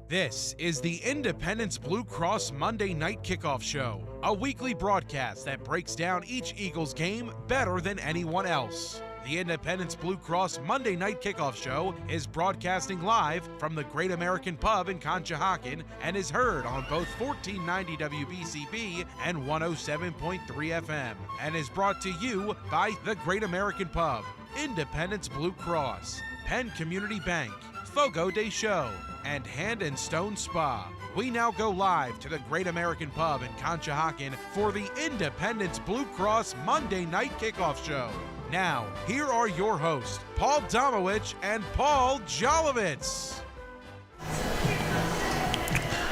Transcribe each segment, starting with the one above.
This is the Independence Blue Cross Monday Night Kickoff Show, a weekly broadcast that breaks down each Eagles game better than anyone else. The Independence Blue Cross Monday Night Kickoff Show is broadcasting live from the Great American Pub in Conshohocken and is heard on both 1490 WBCB and 107.3 FM and is brought to you by the Great American Pub, Independence Blue Cross, Penn Community Bank, Fogo de Show, and Hand and Stone Spa. We now go live to the Great American Pub in Conshohocken for the Independence Blue Cross Monday Night Kickoff Show. Now, here are your hosts, Paul Domowitch and Paul Jolovitz.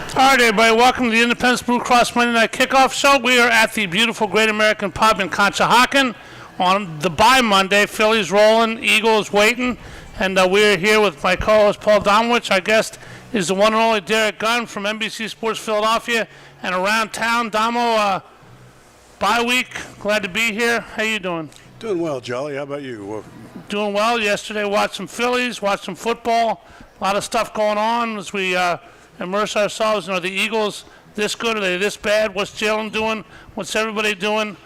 All right, everybody, welcome to the Independence Blue Cross Monday Night Kickoff Show. We are at the beautiful Great American Pub in Conshohocken on the bye Monday. Phillies rolling, Eagles waiting, and we're here with my co-host, Paul Domowitch. Our guest is the one and only Derrick Gunn from NBC Sports Philadelphia and around town. Damo, bye week, glad to be here. How you doing? Doing well, Jolly. How about you? Doing well. Yesterday, watched some Phillies, watched some football. A lot of stuff going on as we immerse ourselves. You know, the Eagles this good? Are they this bad? What's Jalen doing? What's everybody doing?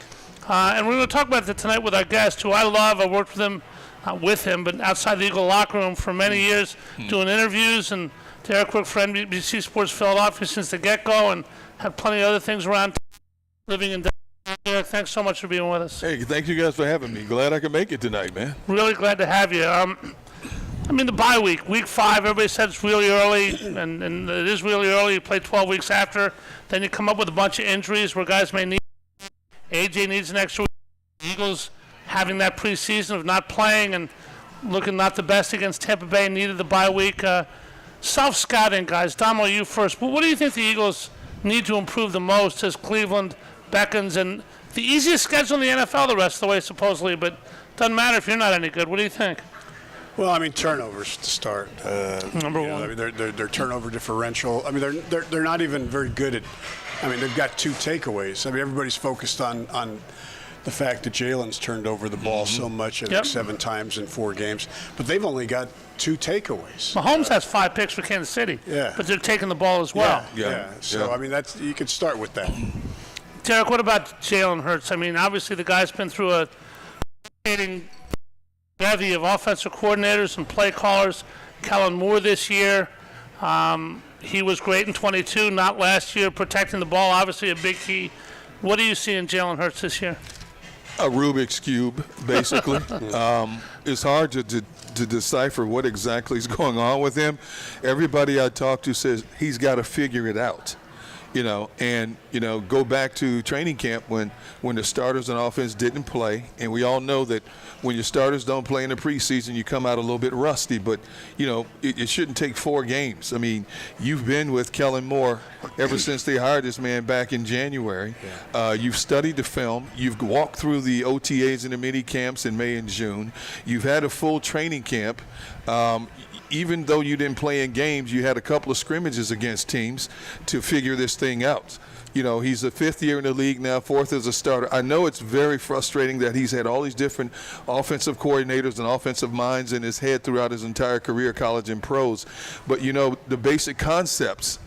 And we're going to talk about that tonight with our guest, who I love. I worked with him, but outside the Eagle locker room for many years, doing interviews. And Derrick worked for NBC Sports Philadelphia since the get-go, and had plenty of other things around living in. Derrick, thanks so much for being with us. Hey, thank you guys for having me. Glad I could make it tonight, man. Really glad to have you. The bye week 5, everybody said it's really early, and it is really early. You play 12 weeks after. Then you come up with a bunch of injuries where guys may need. AJ needs an extra week. The Eagles having that preseason of not playing and looking not the best against Tampa Bay, needed the bye week. Self-scouting, guys. Damo, you first. What do you think the Eagles need to improve the most as Cleveland beckons, and the easiest schedule in the NFL the rest of the way, supposedly, but doesn't matter if you're not any good. What do you think? Well, turnovers to start. Number one. Their turnover differential. They're not even very good at. They've got 2 takeaways. Everybody's focused on the fact that Jalen's turned over the ball so much, 7 times in 4 games, but they've only got 2 takeaways. Mahomes has 5 picks for Kansas City, but they're taking the ball as well. So that's, you could start with that. Derrick, what about Jalen Hurts? Obviously the guy's been through a bevy of offensive coordinators and play callers. Kellen Moore this year, he was great in 22, not last year. Protecting the ball, obviously a big key. What do you see in Jalen Hurts this year? A Rubik's Cube, basically. It's hard to decipher what exactly is going on with him. Everybody I talk to says he's got to figure it out. Go back to training camp when the starters on offense didn't play, and we all know that when your starters don't play in the preseason, you come out a little bit rusty, but, it shouldn't take 4 games. You've been with Kellen Moore ever since they hired this man back in January. You've studied the film. You've walked through the OTAs and the mini camps in May and June. You've had a full training camp. Even though you didn't play in games, you had a couple of scrimmages against teams to figure this thing out. He's the 5th year in the league now, 4th as a starter. I know it's very frustrating that he's had all these different offensive coordinators and offensive minds in his head throughout his entire career, college and pros. But, the basic concepts,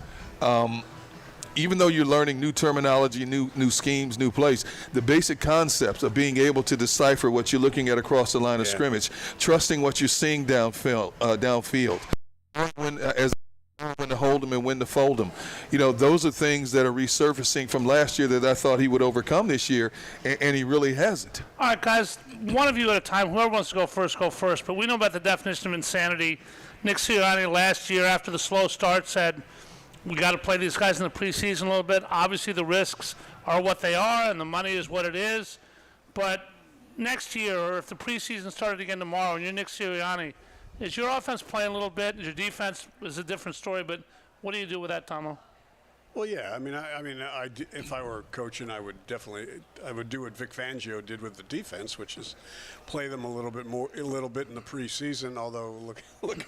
even though you're learning new terminology, new schemes, new plays, the basic concepts of being able to decipher what you're looking at across the line of scrimmage, trusting what you're seeing downfield, when to hold them and when to fold them. Those are things that are resurfacing from last year that I thought he would overcome this year, and he really hasn't. All right, guys, one of you at a time. Whoever wants to go first. But we know about the definition of insanity. Nick Sirianni last year, after the slow start, said, we got to play these guys in the preseason a little bit. Obviously, the risks are what they are, and the money is what it is. But next year, or if the preseason started again tomorrow, and you're Nick Sirianni, is your offense playing a little bit? Is your defense is a different story? But what do you do with that, Tomo? Well, yeah. If I were coaching, I would do what Vic Fangio did with the defense, which is play them a little bit in the preseason. Although, look,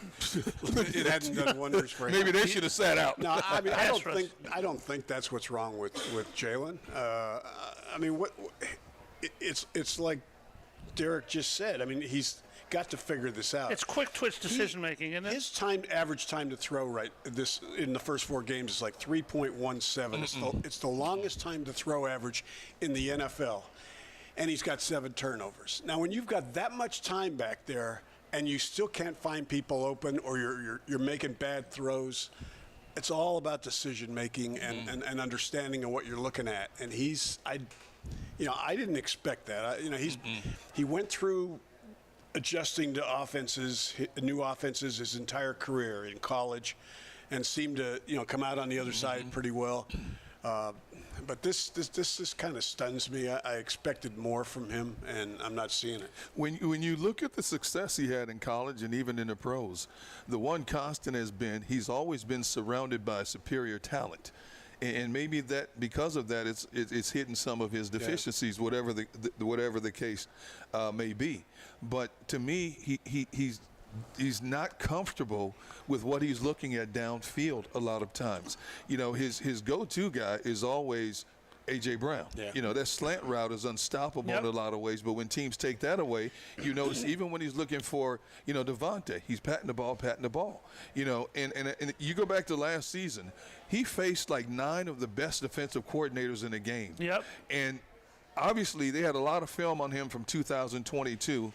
it hadn't done wonders for him. Maybe they should have sat out. No, I don't think that's what's wrong with Jalen. It's like Derrick just said. got to figure this out. It's quick twitch decision making, isn't it? His average time to throw in the first 4 games is like 3.17. It's the longest time to throw average in the NFL, and he's got 7 turnovers. Now, when you've got that much time back there and you still can't find people open, or you're making bad throws, it's all about decision making and understanding of what you're looking at. And I didn't expect that. He went through adjusting to new offenses his entire career in college, and seemed to come out on the other side pretty well. But this just kind of stuns me. I expected more from him, and I'm not seeing it. When you look at the success he had in college and even in the pros, the one constant has been he's always been surrounded by superior talent. And maybe that because of that, it's hidden some of his deficiencies, whatever the case may be. But to me, he's not comfortable with what he's looking at downfield a lot of times. His go-to guy is always A.J. Brown. Yeah. That slant route is unstoppable in a lot of ways, but when teams take that away, you notice even when he's looking for, Devontae, he's patting the ball. And you go back to last season, he faced like 9 of the best defensive coordinators in the game. Yep. And obviously they had a lot of film on him from 2022,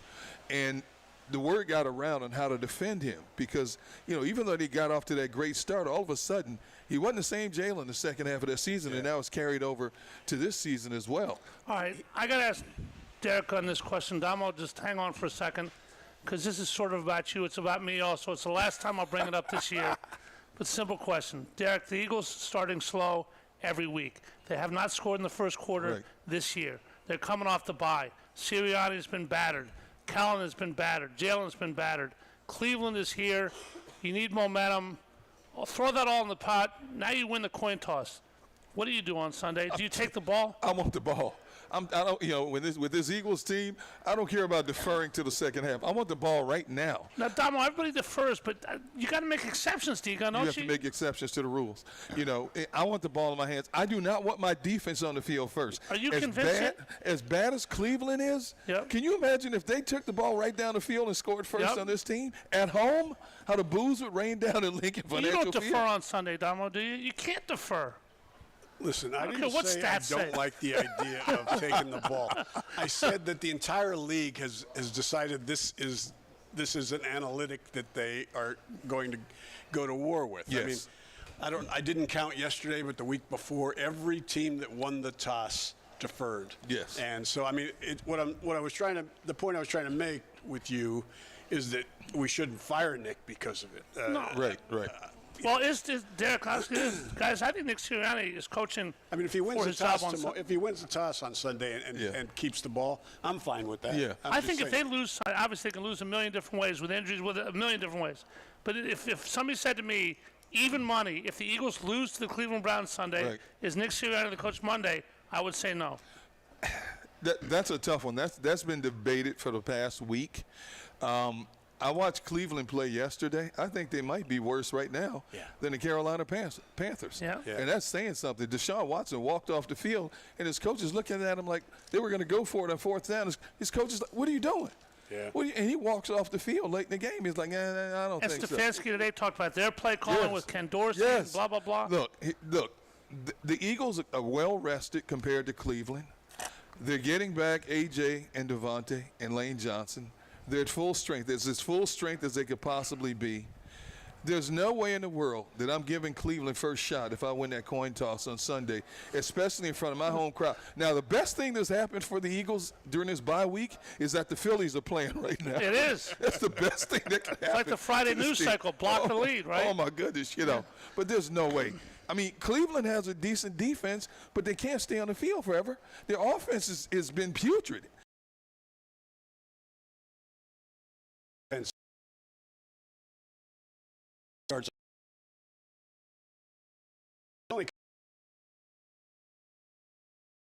and the word got around on how to defend him because, even though he got off to that great start, all of a sudden he wasn't the same Jalen the second half of that season, and now it's carried over to this season as well. All right, I got to ask Derrick on this question. Damo, just hang on for a second because this is sort of about you. It's about me also. It's the last time I'll bring it up this year. But simple question. Derrick, the Eagles starting slow every week. They have not scored in the first quarter this year. They're coming off the bye. Sirianni's been battered. Callan has been battered. Jalen's been battered. Cleveland is here. You need momentum. I'll throw that all in the pot. Now you win the coin toss. What do you do on Sunday? Do you take the ball? I want the ball. I don't. With this Eagles team, I don't care about deferring to the second half. I want the ball right now. Now, Damo, everybody defers, but you got to make exceptions, Deacon, don't you? You have to make exceptions to the rules. I want the ball in my hands. I do not want my defense on the field first. Are you convinced? As bad as Cleveland is, can you imagine if they took the ball right down the field and scored first on this team at home? How the boos would rain down in Lincoln Financial Field? You don't defer on Sunday, Damo, do you? You can't defer. Listen, I didn't say I don't like the idea of taking the ball. I said that the entire league has decided this is an analytic that they are going to go to war with. Yes. I didn't count yesterday, but the week before, every team that won the toss deferred. Yes. And so, the point I was trying to make with you is that we shouldn't fire Nick because of it. No. Right. Well, is Derrick, guys? I think Nick Sirianni is coaching. If he wins the toss on Sunday and keeps the ball, I'm fine with that. Yeah. I think if they lose, obviously they can lose a million different ways with injuries, with a million different ways. But if somebody said to me, even money, if the Eagles lose to the Cleveland Browns Sunday, is Nick Sirianni the coach Monday? I would say no. That's a tough one. That's been debated for the past week. I watched Cleveland play yesterday. I think they might be worse right now than the Carolina Panthers. Yeah. And that's saying something. Deshaun Watson walked off the field, and his coach is looking at him like they were going to go for it on 4th down. His coach is like, what are you doing? Yeah. And he walks off the field late in the game. He's like, I don't think so. And Stefanski today talked about their play calling with Ken Dorsey and blah, blah, blah. Look, the Eagles are well-rested compared to Cleveland. They're getting back A.J. and Devontae and Lane Johnson. They're at full strength. They're as full strength as they could possibly be. There's no way in the world that I'm giving Cleveland first shot if I win that coin toss on Sunday, especially in front of my home crowd. Now, the best thing that's happened for the Eagles during this bye week is that the Phillies are playing right now. It is. That's the best thing that can happen. It's like the Friday news cycle, block the lead, right? Oh, my goodness, But there's no way. Cleveland has a decent defense, but they can't stay on the field forever. Their offense has been putrid.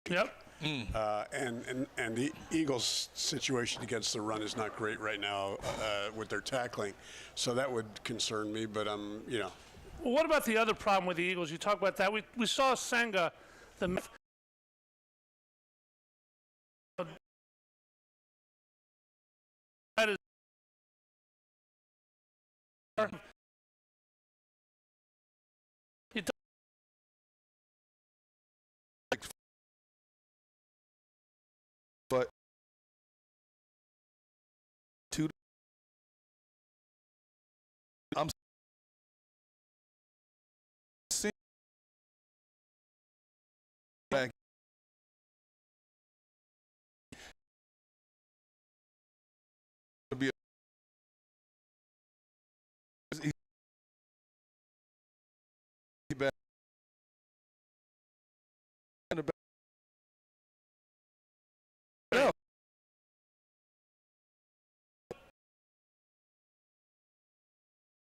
Yep. And the Eagles' situation against the run is not great right now with their tackling, so that would concern me. But Well, what about the other problem with the Eagles? You talk about that. We saw Senga, But I'm seeing back to be back.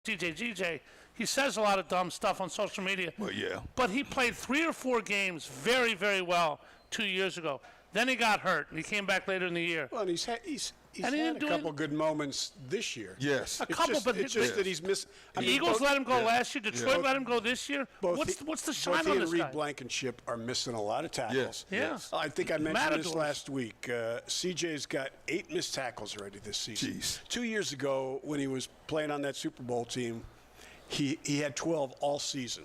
GJ, he says a lot of dumb stuff on social media. Well, yeah. But he played 3 or 4 games very, very well 2 years ago. Then he got hurt, and he came back later in the year. Well, and he's had And he a didn't do couple good moments this year. Yes. A couple, but it's just that he's missed. The Eagles let him go last year. Detroit let him go this year. What's the shine both on he this and guy? Reed Blankenship are missing a lot of tackles. Yes. Yeah. I think I mentioned this Matadors. last week. CJ's got 8 missed tackles already this season. Jeez. 2 years ago, when he was playing on that Super Bowl team, he had 12 all season.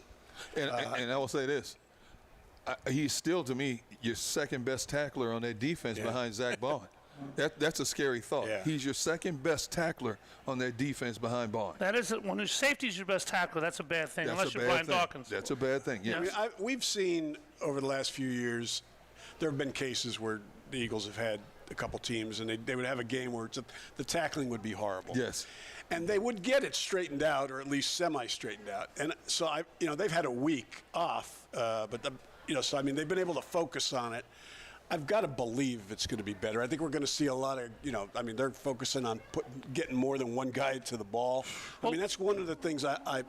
And I will say this. He's still, to me, your second best tackler on that defense behind Zach Bond. That's a scary thought. Yeah. He's your second best tackler on that defense behind Bond. That is it. When your safety's your best tackler, that's a bad thing, That's unless a you're bad Brian thing. Dawkins. That's a bad thing, yes. I mean, we've seen over the last few years, there have been cases where the Eagles have had a couple teams, and they would have a game where the tackling would be horrible. Yes. And they would get it straightened out, or at least semi-straightened out. And so they've had a week off, so I mean, they've been able to focus on it. I've got to believe it's going to be better. I think we're going to see a lot of, I mean, they're focusing on getting more than one guy to the ball. I mean, that's one of the things I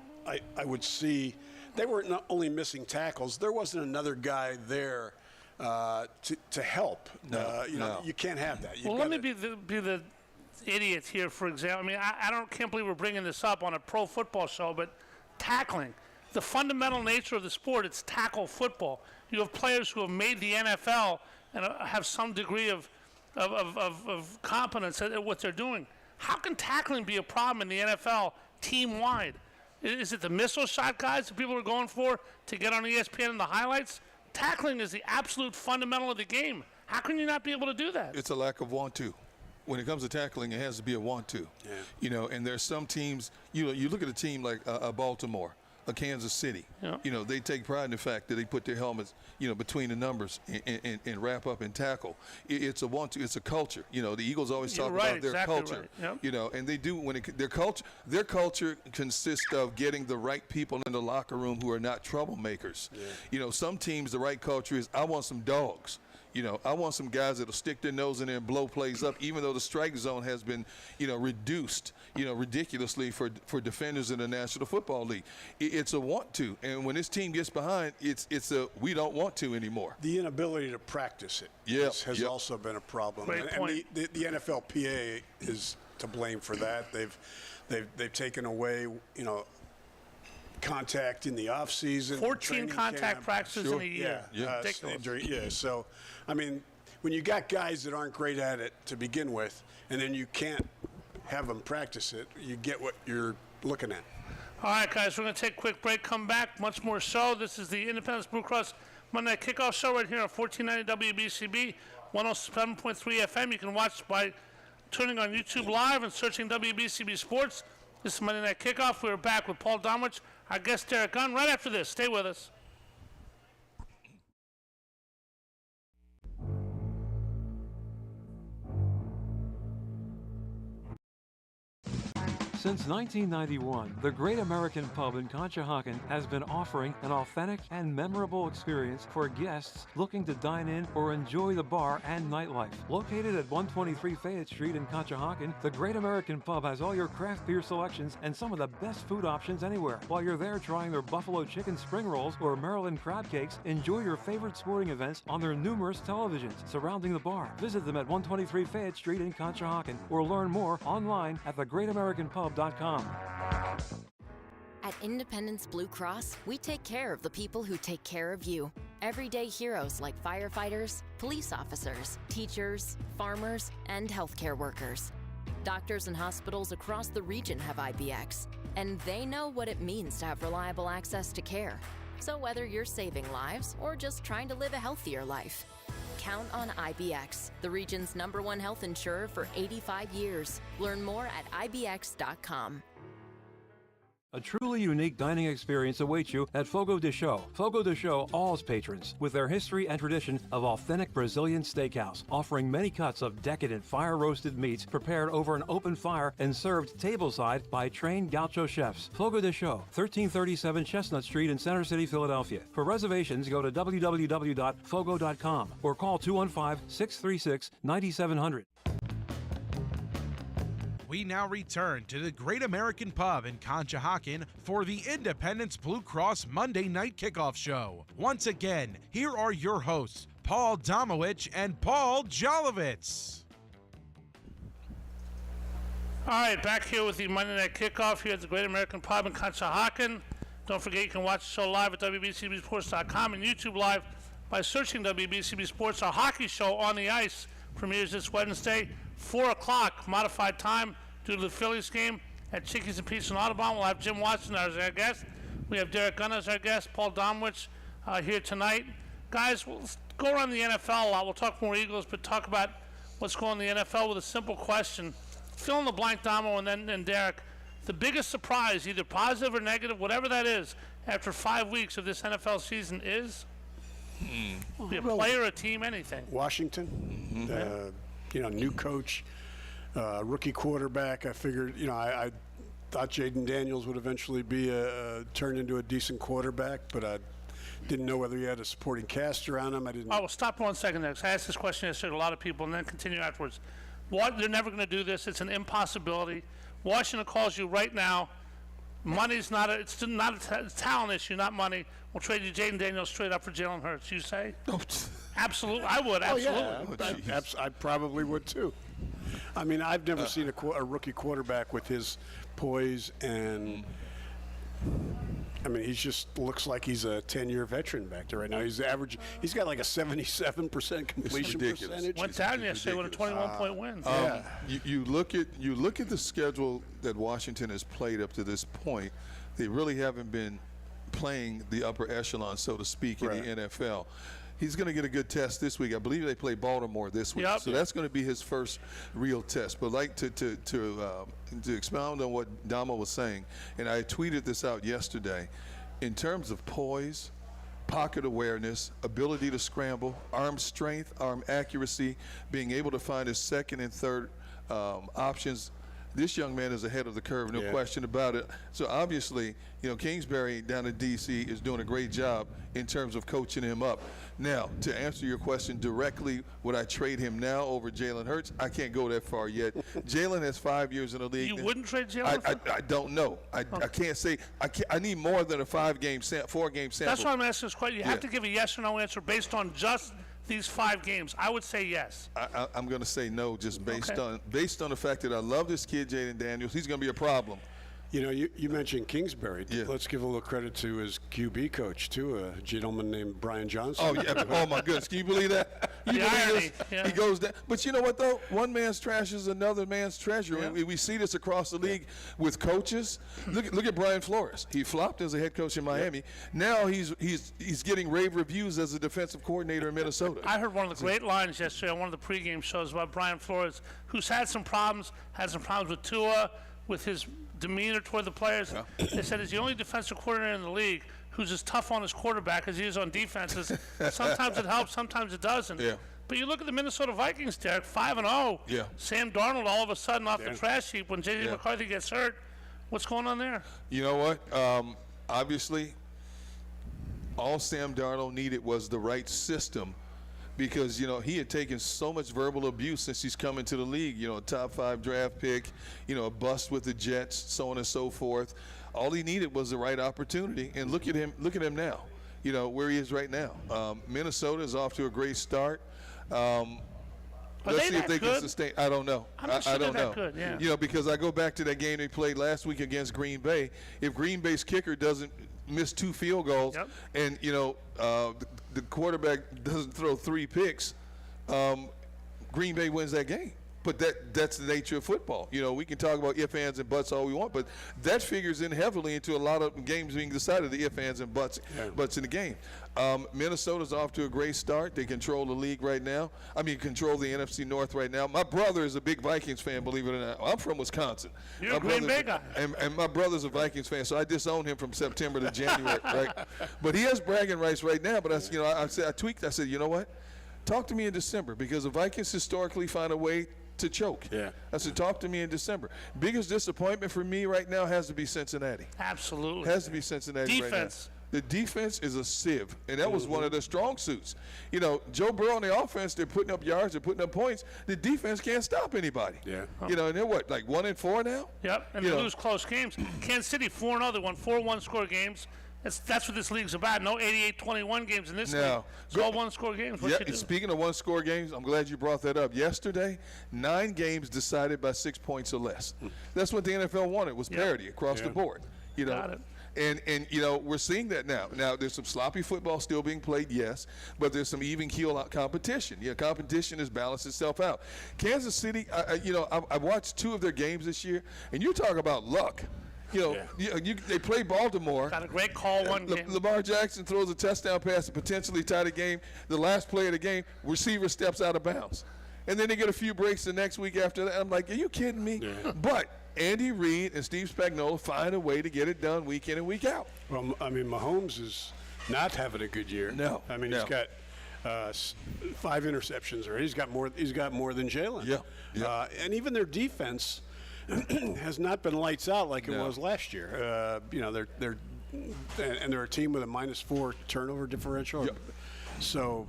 would see. They weren't not only missing tackles, there wasn't another guy there to help. No. You can't have that. Well, let me be the idiot here, for example. I mean, I can't believe we're bringing this up on a pro football show, but tackling. The fundamental nature of the sport, it's tackle football. You have players who have made the NFL and have some degree of competence at what they're doing. How can tackling be a problem in the NFL team-wide? Is it the missile shot guys that people are going for to get on ESPN in the highlights? Tackling is the absolute fundamental of the game. How can you not be able to do that? It's a lack of want-to. When it comes to tackling, it has to be a want-to. Yeah. And there's some teams, you look at a team like Baltimore, a Kansas City. Yeah. They take pride in the fact that they put their helmets, between the numbers and wrap up and tackle. It's a want-to. It's a culture. The Eagles always talk about their culture. Right. Yep. And they do their culture consists of getting the right people in the locker room who are not troublemakers. Yeah. Some teams, the right culture is, I want some dogs. I want some guys that'll stick their nose in there and blow plays up, even though the strike zone has been, reduced, ridiculously for defenders in the National Football League. It's a want to, and when this team gets behind, it's a we don't want to anymore. The inability to practice it has also been a problem. Great point. And the NFLPA is to blame for that. They've taken away, contact in the off season. 14 contact practices in a year. Ridiculous. So, I mean, when you got guys that aren't great at it to begin with, and then you can't have them practice it, you get what you're looking at. All right, guys, we're going to take a quick break, come back, much more show. This is the Independence Blue Cross Monday Night Kickoff show right here on 1490 WBCB, 107.3 FM. You can watch by tuning on YouTube Live and searching WBCB Sports. This is Monday Night Kickoff. We're back with Paul Domowitch, our guest Derrick Gunn, right after this. Stay with us. Since 1991, the Great American Pub in Conshohocken has been offering an authentic and memorable experience for guests looking to dine in or enjoy the bar and nightlife. Located at 123 Fayette Street in Conshohocken, the Great American Pub has all your craft beer selections and some of the best food options anywhere. While you're there trying their buffalo chicken spring rolls or Maryland crab cakes, enjoy your favorite sporting events on their numerous televisions surrounding the bar. Visit them at 123 Fayette Street in Conshohocken or learn more online at thegreatamericanpub.com. At Independence Blue Cross, we take care of the people who take care of you. Everyday heroes like firefighters, police officers, teachers, farmers, and healthcare workers. Doctors and hospitals across the region have IBX. And they know what it means to have reliable access to care. So whether you're saving lives or just trying to live a healthier life, count on IBX, the region's #1 health insurer for 85 years. Learn more at IBX.com. A truly unique dining experience awaits you at Fogo de Chão. Fogo de Chão awes patrons with their history and tradition of authentic Brazilian steakhouse, offering many cuts of decadent fire-roasted meats prepared over an open fire and served tableside by trained gaucho chefs. Fogo de Chão, 1337 Chestnut Street in Center City, Philadelphia. For reservations, go to www.fogo.com or call 215-636-9700. We now return to the Great American Pub in Conshohocken for the Independence Blue Cross Monday Night Kickoff Show. Once again, here are your hosts, Paul Domowitch and Paul Jolovitz. All right, back here with the Monday Night Kickoff here at the Great American Pub in Conshohocken. Don't forget you can watch the show live at WBCBSports.com and YouTube Live by searching WBCB Sports. Our hockey show On the Ice premieres this Wednesday, 4 o'clock, modified time due to the Phillies game at Chickies and Pizza in Audubon. We'll have Jim Watson as our guest. We have Derrick Gunn as our guest, Paul Domowitch here tonight. Guys, we'll go around the NFL a lot. We'll talk more Eagles, but talk about what's going on in the NFL with a simple question. Fill in the blank, Domo, and then Derrick. The biggest surprise, either positive or negative, whatever that is, after 5 weeks of this NFL season is? Be a player, a team, anything. Washington, new coach, rookie quarterback. I figured, I thought Jaden Daniels would eventually be turn into a decent quarterback, but I didn't know whether he had a supporting cast around him. I didn't. Oh, well, stop 1 second there, 'cause I asked this question yesterday to a lot of people, and then continue afterwards. They're never going to do this. It's an impossibility. Washington calls you right now. Money's not it's not a talent issue, not money. We'll trade you Jaden Daniels straight up for Jalen Hurts. You say? Absolutely, I would. Absolutely. I probably would too. I mean, I've never seen a rookie quarterback with his poise, and I mean, he just looks like he's a 10-year veteran back there right now. He's got like a 77% completion percentage. Went down yesterday with a 21-point win. You look at the schedule that Washington has played up to this point. They really haven't been playing the upper echelon, so to speak, in the NFL. He's going to get a good test this week. I believe they play Baltimore this week, so that's going to be his first real test. But like to expound on what Damo was saying, and I tweeted this out yesterday, in terms of poise, pocket awareness, ability to scramble, arm strength, arm accuracy, being able to find his second and third options. This young man is ahead of the curve, no question about it. So obviously, Kingsbury down in D.C. is doing a great job in terms of coaching him up. Now, to answer your question directly, would I trade him now over Jalen Hurts? I can't go that far yet. Jalen has 5 years in the league. You wouldn't trade Jalen? I don't know. I can't say. I need more than a 4-game sample. That's why I'm asking this question. You have to give a yes or no answer based on just these 5 games. I would say yes. I'm going to say no, just based on the fact that I love this kid, Jaden Daniels. He's going to be a problem. You mentioned Kingsbury. Yeah. Let's give a little credit to his QB coach, too, a gentleman named Brian Johnson. Oh, yeah. Oh, my goodness. Can you believe that? He goes down. But you know what, though? One man's trash is another man's treasure. Yeah. And we see this across the league with coaches. Look at Brian Flores. He flopped as a head coach in Miami. Yeah. Now he's getting rave reviews as a defensive coordinator in Minnesota. I heard one of the great lines yesterday on one of the pregame shows about Brian Flores, who's had some problems with Tua, with his demeanor toward the players. Yeah. They said he's the only defensive coordinator in the league who's as tough on his quarterback as he is on defenses. Sometimes it helps, sometimes it doesn't. Yeah. But you look at the Minnesota Vikings, Derek, 5-0. Yeah. Sam Darnold all of a sudden off the trash heap when J.J. McCarthy gets hurt. What's going on there? You know what? Obviously, all Sam Darnold needed was the right system, because, he had taken so much verbal abuse since he's come into the league. A top 5 draft pick, a bust with the Jets, so on and so forth. All he needed was the right opportunity. And look at him now, where he is right now. Minnesota is off to a great start. Let's see if they can sustain. I don't know. I don't know. Good, yeah. Because I go back to that game they played last week against Green Bay. If Green Bay's kicker doesn't miss 2 field goals, and the quarterback doesn't throw 3 picks, Green Bay wins that game. But that's the nature of football. You know, we can talk about if, ands, and buts all we want, but that figures in heavily into a lot of games being decided, the if, ands, and buts in the game. Minnesota's off to a great start. They control the league right now. Control the NFC North right now. My brother is a big Vikings fan, believe it or not. I'm from Wisconsin. You're a Green Bay guy. And my brother's a Vikings fan, so I disown him from September to January, right? But he has bragging rights right now. But I tweaked. I said, you know what? Talk to me in December, because the Vikings historically find a way to choke. Yeah. I said, talk to me in December. Biggest disappointment for me right now has to be Cincinnati. Absolutely. Has to be Cincinnati defense. Right now. The defense is a sieve, and that was one of their strong suits. You know, Joe Burrow on the offense, they're putting up yards, they're putting up points. The defense can't stop anybody. Yeah. You know, and they're what, like 1-4 now? Yep, and they lose close games. Kansas City 4-0, they won 4 one-score games. That's what this league's about. No 88-21 games in this league. It's all one-score games. What you do? Speaking of one-score games, I'm glad you brought that up. Yesterday, 9 games decided by 6 points or less. That's what the NFL wanted, was parity across the board. You know, Got it. And you know, we're seeing that now. Now, there's some sloppy football still being played, yes, but there's some even keel competition. Competition has balanced itself out. Kansas City, I watched 2 of their games this year, and you talk about luck. They play Baltimore. Got a great call one game. Lamar Jackson throws a touchdown pass to potentially tie the game. The last play of the game, receiver steps out of bounds. And then they get a few breaks the next week after that. I'm like, are you kidding me? Yeah. But Andy Reid and Steve Spagnuolo find a way to get it done week in and week out. Well, Mahomes is not having a good year. No. He's got 5 interceptions, or he's got more than Jalen. Yeah. And even their defense has not been lights out like it was last year. They're a team with a -4 turnover differential. Yep. So,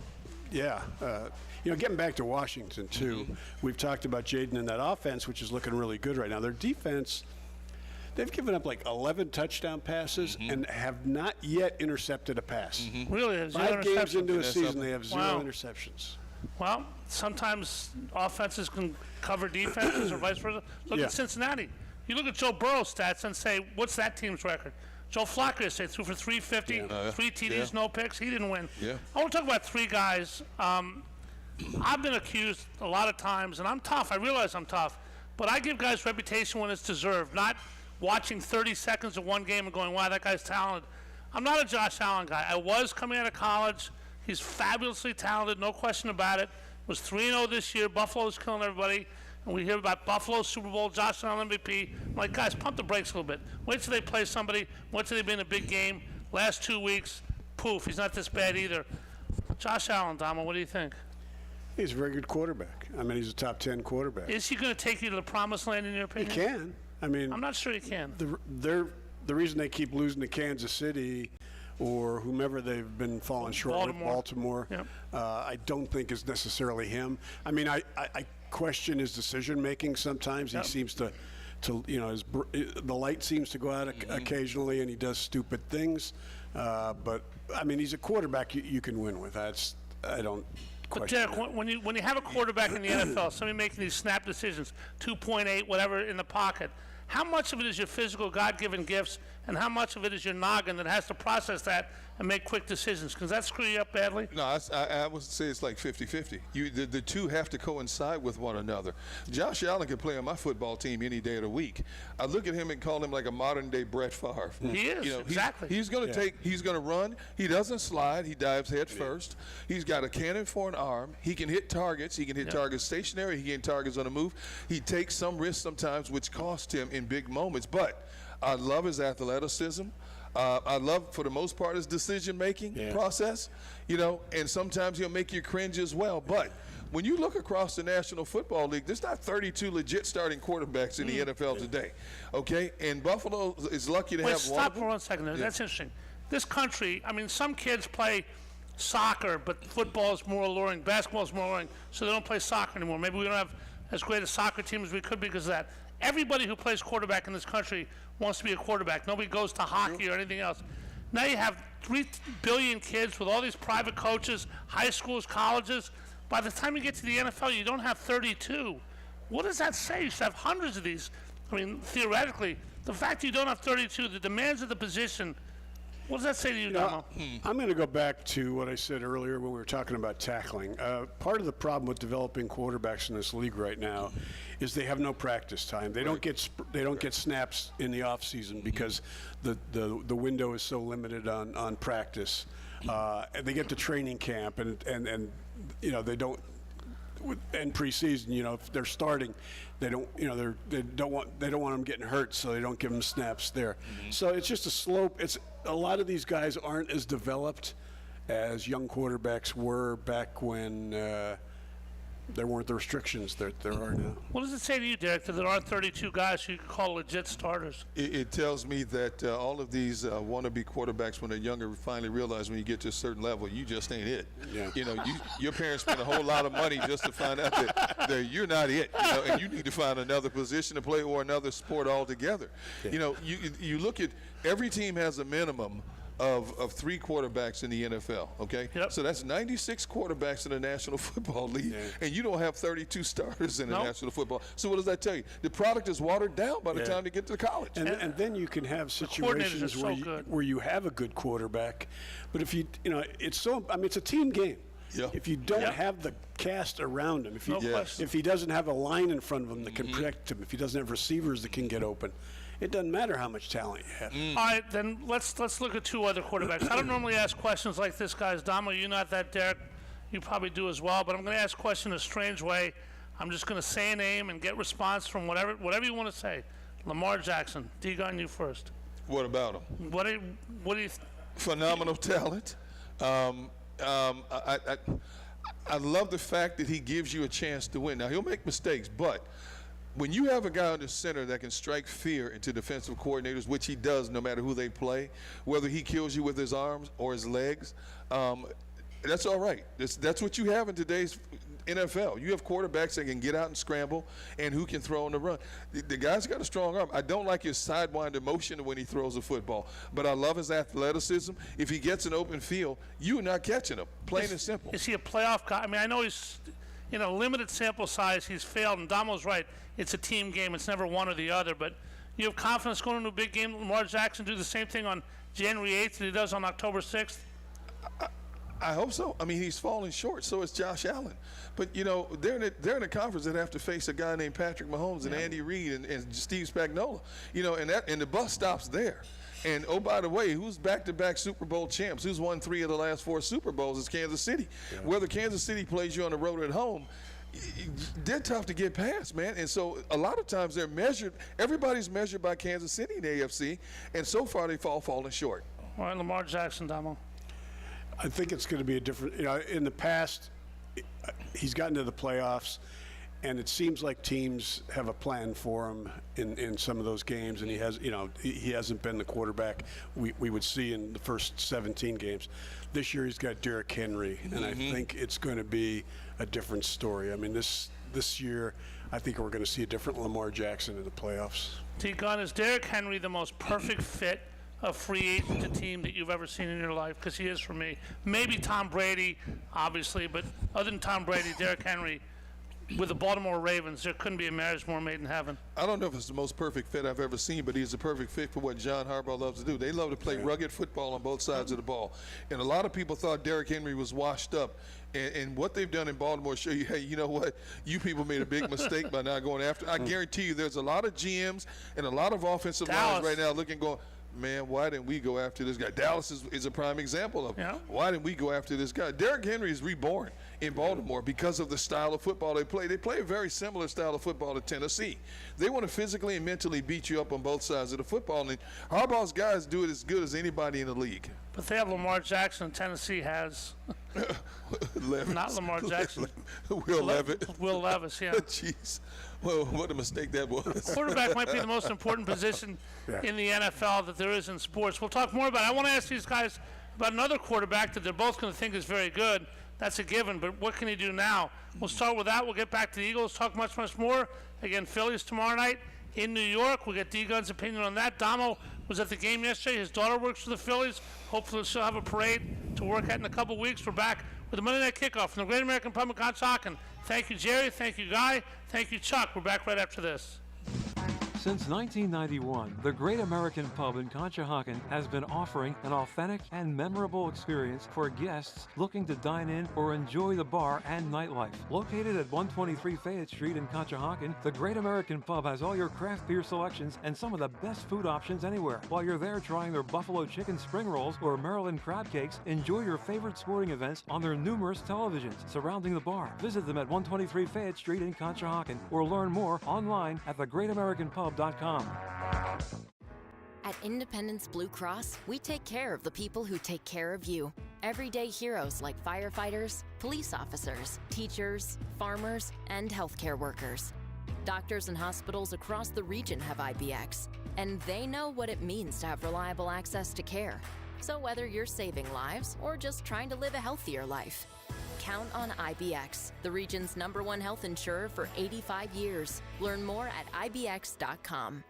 getting back to Washington too, we've talked about Jaden and that offense, which is looking really good right now. Their defense, they've given up like 11 touchdown passes and have not yet intercepted a pass. Really? 5 games into a season, they have 0 interceptions. Well, sometimes offenses can cover defenses or vice versa. Look at Cincinnati. You look at Joe Burrow's stats and say, what's that team's record? Joe Flacco yesterday threw for 350, 3 TDs, no picks. He didn't win. Yeah. I want to talk about 3 guys. I've been accused a lot of times, and I'm tough. I realize I'm tough. But I give guys reputation when it's deserved, not watching 30 seconds of one game and going, wow, that guy's talented. I'm not a Josh Allen guy. I was coming out of college. He's fabulously talented, no question about it. Was 3-0 this year. Buffalo's killing everybody. And we hear about Buffalo, Super Bowl, Josh Allen MVP. I'm like, guys, pump the brakes a little bit. Wait till they play somebody. Wait till they be in a big game. Last 2 weeks, poof, he's not this bad either. Josh Allen, Dama, what do you think? He's a very good quarterback. He's a top 10 quarterback. Is he going to take you to the promised land, in your opinion? He can. I'm not sure he can. The reason they keep losing to Kansas City or whomever they've been falling short with, Baltimore, I don't think is necessarily him. I question his decision making sometimes. He seems to the light seems to go out occasionally, and he does stupid things. But he's a quarterback you can win with. I don't. But Derek, when you have a quarterback in the NFL, somebody making these snap decisions, 2.8, whatever, in the pocket, how much of it is your physical God-given gifts, and how much of it is your noggin that has to process that and make quick decisions? Because that screw you up badly? No, I would say it's like 50-50. The two have to coincide with one another. Josh Allen can play on my football team any day of the week. I look at him and call him like a modern-day Brett Favre. He is, exactly. He's going to run. He doesn't slide. He dives head first. He's got a cannon for an arm. He can hit targets. He can hit targets stationary. He can hit targets on the move. He takes some risks sometimes, which cost him in big moments. But I love his athleticism. I love, for the most part, his decision-making process, and sometimes he'll make you cringe as well. But when you look across the National Football League, there's not 32 legit starting quarterbacks in the NFL today, okay? And Buffalo is lucky to have one. Stop for 1 second there. That's interesting. This country, some kids play soccer, but football is more alluring, basketball is more alluring, so they don't play soccer anymore. Maybe we don't have as great a soccer team as we could because of that. Everybody who plays quarterback in this country wants to be a quarterback. Nobody goes to hockey or anything else. Now you have 3 billion kids with all these private coaches, high schools, colleges. By the time you get to the NFL, you don't have 32. What does that say? You should have hundreds of these. Theoretically, the fact you don't have 32, the demands of the position What does that say to you, Domo? I'm going to go back to what I said earlier when we were talking about tackling. Part of the problem with developing quarterbacks in this league right now is they have no practice time. They don't get snaps in the off season because the window is so limited on practice. And they get to training camp and they don't. And preseason, if they're starting, they don't want them getting hurt, so they don't give them snaps there. So it's just a slope. It's a lot of these guys aren't as developed as young quarterbacks were back when there weren't the restrictions that there are now. What does it say to you, Derek, that there aren't 32 guys who you can call legit starters? It tells me that all of these wannabe quarterbacks, when they're younger, finally realize when you get to a certain level, you just ain't it. Yeah. Your parents spent a whole lot of money just to find out that you're not it, and you need to find another position to play or another sport altogether. Yeah. You look at every team has a minimum of 3 quarterbacks in the NFL, okay? Yep. So that's 96 quarterbacks in the National Football League, and you don't have 32 starters in the National Football. So what does that tell you? The product is watered down by the time they get to college. And then you can have situations where you have a good quarterback, but if it's a team game. Yeah. If you don't have the cast around him, if he doesn't have a line in front of him that can protect him, if he doesn't have receivers that can get open, it doesn't matter how much talent you have. All right, then let's look at 2 other quarterbacks. I don't normally ask questions like this, guys. Damo, you're not that, Derek. You probably do as well, but I'm going to ask a question in a strange way. I'm just going to say a name and get response from whatever you want to say. Lamar Jackson. D-Gun, you first. What about him? What do you Phenomenal talent. I love the fact that he gives you a chance to win. Now, he'll make mistakes, but when you have a guy under center that can strike fear into defensive coordinators, which he does no matter who they play, whether he kills you with his arms or his legs, that's all right. That's what you have in today's NFL. You have quarterbacks that can get out and scramble and who can throw on the run. The guy's got a strong arm. I don't like his sidewinder motion when he throws a football, but I love his athleticism. If he gets an open field, you're not catching him, plain and simple. Is he a playoff guy? I mean, I know he's limited sample size. He's failed, and Damo's right. It's a team game. It's never one or the other, but you have confidence going into a big game. Lamar Jackson do the same thing on January 8th that he does on October 6th? I hope so. I mean, he's falling short. So is Josh Allen. But they're in a conference that have to face a guy named Patrick Mahomes and Andy Reid and Steve Spagnuolo. And the bus stops there. And oh, by the way, who's back-to-back Super Bowl champs? Who's won 3 of the last 4 Super Bowls is Kansas City. Yeah. Whether Kansas City plays you on the road or at home, they're tough to get past, man. And so a lot of times they're measured. Everybody's measured by Kansas City in the AFC, and so far they've falling short. All right, Lamar Jackson, Damo. I think it's going to be a different. In the past, he's gotten to the playoffs, and it seems like teams have a plan for him in some of those games, and he hasn't been the quarterback we would see in the first 17 games. This year he's got Derrick Henry, and I think it's going to be a different story. I mean, this year I think we're going to see a different Lamar Jackson in the playoffs. T-Gun, is Derrick Henry the most perfect fit a free agent team that you've ever seen in your life? Because he is for me. Maybe Tom Brady, obviously, but other than Tom Brady, Derrick Henry with the Baltimore Ravens, there couldn't be a marriage more made in heaven. I don't know if it's the most perfect fit I've ever seen, but he's the perfect fit for what John Harbaugh loves to do. They love to play rugged football on both sides of the ball. And a lot of people thought Derrick Henry was washed up. And what they've done in Baltimore show you, hey, you know what? You people made a big mistake by not going after. I guarantee you there's a lot of GMs and a lot of offensive lines right now going, man, why didn't we go after this guy? Dallas is a prime example of why didn't we go after this guy? Derrick Henry is reborn in Baltimore because of the style of football they play. They play a very similar style of football to Tennessee. They want to physically and mentally beat you up on both sides of the football. And Harbaugh's guys do it as good as anybody in the league. But they have Lamar Jackson. Tennessee has not Lamar Jackson. Will Levis. Will Levis, yeah. Jeez. Well, what a mistake that was. Quarterback might be the most important position in the NFL that there is in sports. We'll talk more about it. I want to ask these guys about another quarterback that they're both going to think is very good. That's a given, but what can he do now? We'll start with that. We'll get back to the Eagles, talk much, much more. Again, Phillies tomorrow night in New York. We'll get D-Gun's opinion on that. Damo was at the game yesterday. His daughter works for the Phillies. Hopefully she'll have a parade to work at in a couple weeks. We're back with the Monday Night Kickoff from the Great American Pub in Conshohocken. Thank you, Jerry. Thank you, Guy. Thank you, Chuck. We're back right after this. Since 1991, the Great American Pub in Conshohocken has been offering an authentic and memorable experience for guests looking to dine in or enjoy the bar and nightlife. Located at 123 Fayette Street in Conshohocken, the Great American Pub has all your craft beer selections and some of the best food options anywhere. While you're there trying their buffalo chicken spring rolls or Maryland crab cakes, enjoy your favorite sporting events on their numerous televisions surrounding the bar. Visit them at 123 Fayette Street in Conshohocken or learn more online at thegreatamericanpub.com. At Independence Blue Cross, we take care of the people who take care of you. Everyday heroes like firefighters, police officers, teachers, farmers, and healthcare workers. Doctors and hospitals across the region have IBX, and they know what it means to have reliable access to care. So whether you're saving lives or just trying to live a healthier life, count on IBX, the region's #1 health insurer for 85 years. Learn more at IBX.com.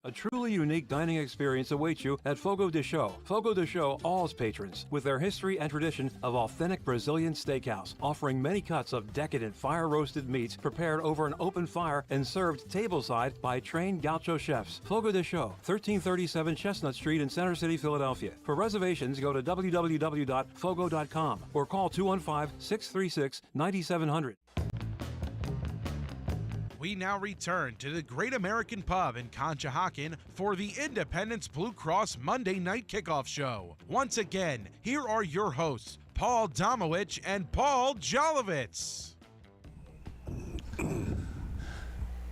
A truly unique dining experience awaits you at Fogo de Chão. Fogo de Chão awes patrons with their history and tradition of authentic Brazilian steakhouse, offering many cuts of decadent fire-roasted meats prepared over an open fire and served tableside by trained gaucho chefs. Fogo de Chão, 1337 Chestnut Street in Center City, Philadelphia. For reservations, go to www.fogo.com or call 215-636-9700. We now return to the Great American Pub in Conshohocken for the Independence Blue Cross Monday Night Kickoff Show. Once again, here are your hosts, Paul Domowitch and Paul Jolovitz.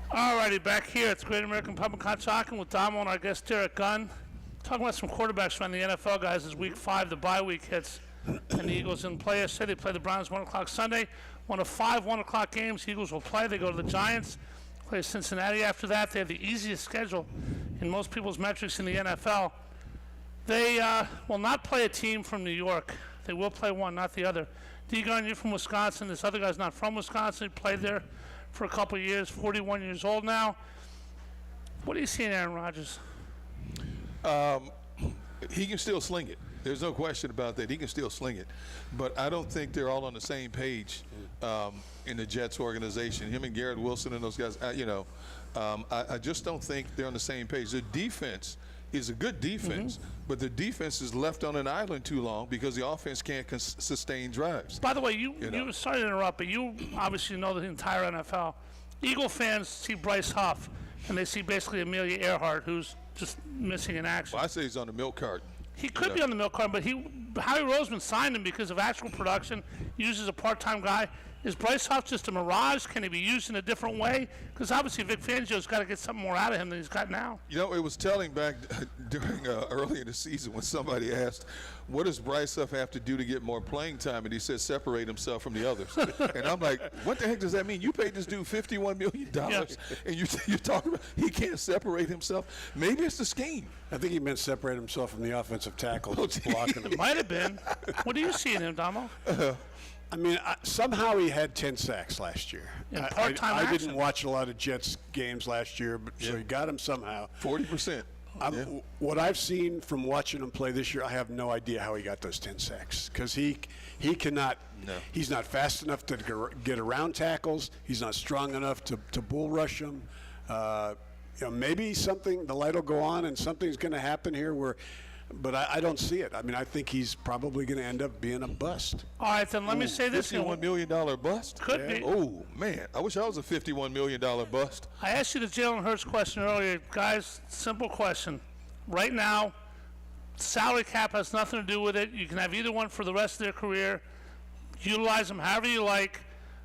Alrighty, back here at the Great American Pub in Conshohocken with Domo and our guest Derrick Gunn. Talking about some quarterbacks around the NFL, guys, as Week 5, the bye week hits, and the Eagles didn't play yesterday. They play the Browns 1 o'clock Sunday. One of 5 1 o'clock games Eagles will play. They go to the Giants, play Cincinnati after that. They have the easiest schedule in most people's metrics in the NFL. They will not play a team from New York. They will play one, not the other. D-Gun, you're from Wisconsin. This other guy's not from Wisconsin. He played there for a couple of years, 41 years old now. What do you see in Aaron Rodgers? He can still sling it. There's no question about that. He can still sling it. But I don't think they're all on the same page in the Jets organization. Him and Garrett Wilson and those guys, I just don't think they're on the same page. The defense is a good defense, but the defense is left on an island too long because the offense can't sustain drives. By the way, you sorry to interrupt, but you obviously know the entire NFL. Eagle fans see Bryce Huff, and they see basically Amelia Earhart, who's just missing in action. Well, I say he's on the milk carton. He could be on the milk carton, but Howie Roseman signed him because of actual production, used as a part-time guy. Is Bryce Huff just a mirage? Can he be used in a different way? Because obviously Vic Fangio's got to get something more out of him than he's got now. You know, it was telling back during early in the season when somebody asked, what does Bryce Huff have to do to get more playing time? And he said, separate himself from the others. And I'm like, what the heck does that mean? You paid this dude $51 million, and you're talking about he can't separate himself? Maybe it's the scheme. I think he meant separate himself from the offensive tackle that's blocking him. It might have been. What do you see in him, Damo? I mean, somehow he had 10 sacks last year. I didn't watch a lot of Jets games last year, but so he got him somehow. 40%. What I've seen from watching him play this year, I have no idea how he got those 10 sacks because he cannot. No. He's not fast enough to get around tackles. He's not strong enough to bull rush them. Maybe the light will go on and something's going to happen here where. But I don't see it. I mean, I think he's probably going to end up being a bust. All right, then let me say this. $51 million bust? Could be. Oh, man. I wish I was a $51 million bust. I asked you the Jalen Hurts question earlier. Guys, simple question. Right now, salary cap has nothing to do with it. You can have either one for the rest of their career. Utilize them however you like.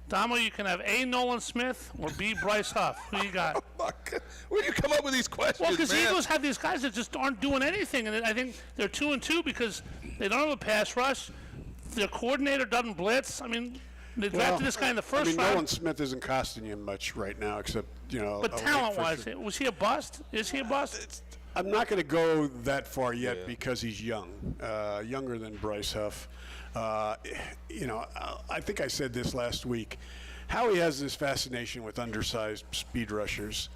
Damo, you can have A, Nolan Smith, or B, Bryce Huff. Who you got? Oh my God. Where do you come up with these questions, Well, because the Eagles have these guys that just aren't doing anything, and I think they're 2-2 because they don't have a pass rush. Their coordinator doesn't blitz. I mean, they drafted this guy in the first round. Nolan Smith isn't costing you much right now, except But talent-wise, was he a bust? Is he a bust? I'm not going to go that far yet because he's young, younger than Bryce Huff. I think I said this last week. Howie has this fascination with undersized speed rushers,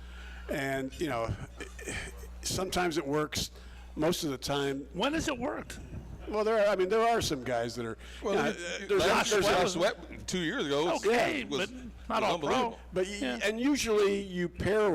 and sometimes it works. Most of the time, when has it worked? Well, there are some guys that are. Well, Josh Sweat 2 years ago. Okay, was but not all pro. But and usually you pair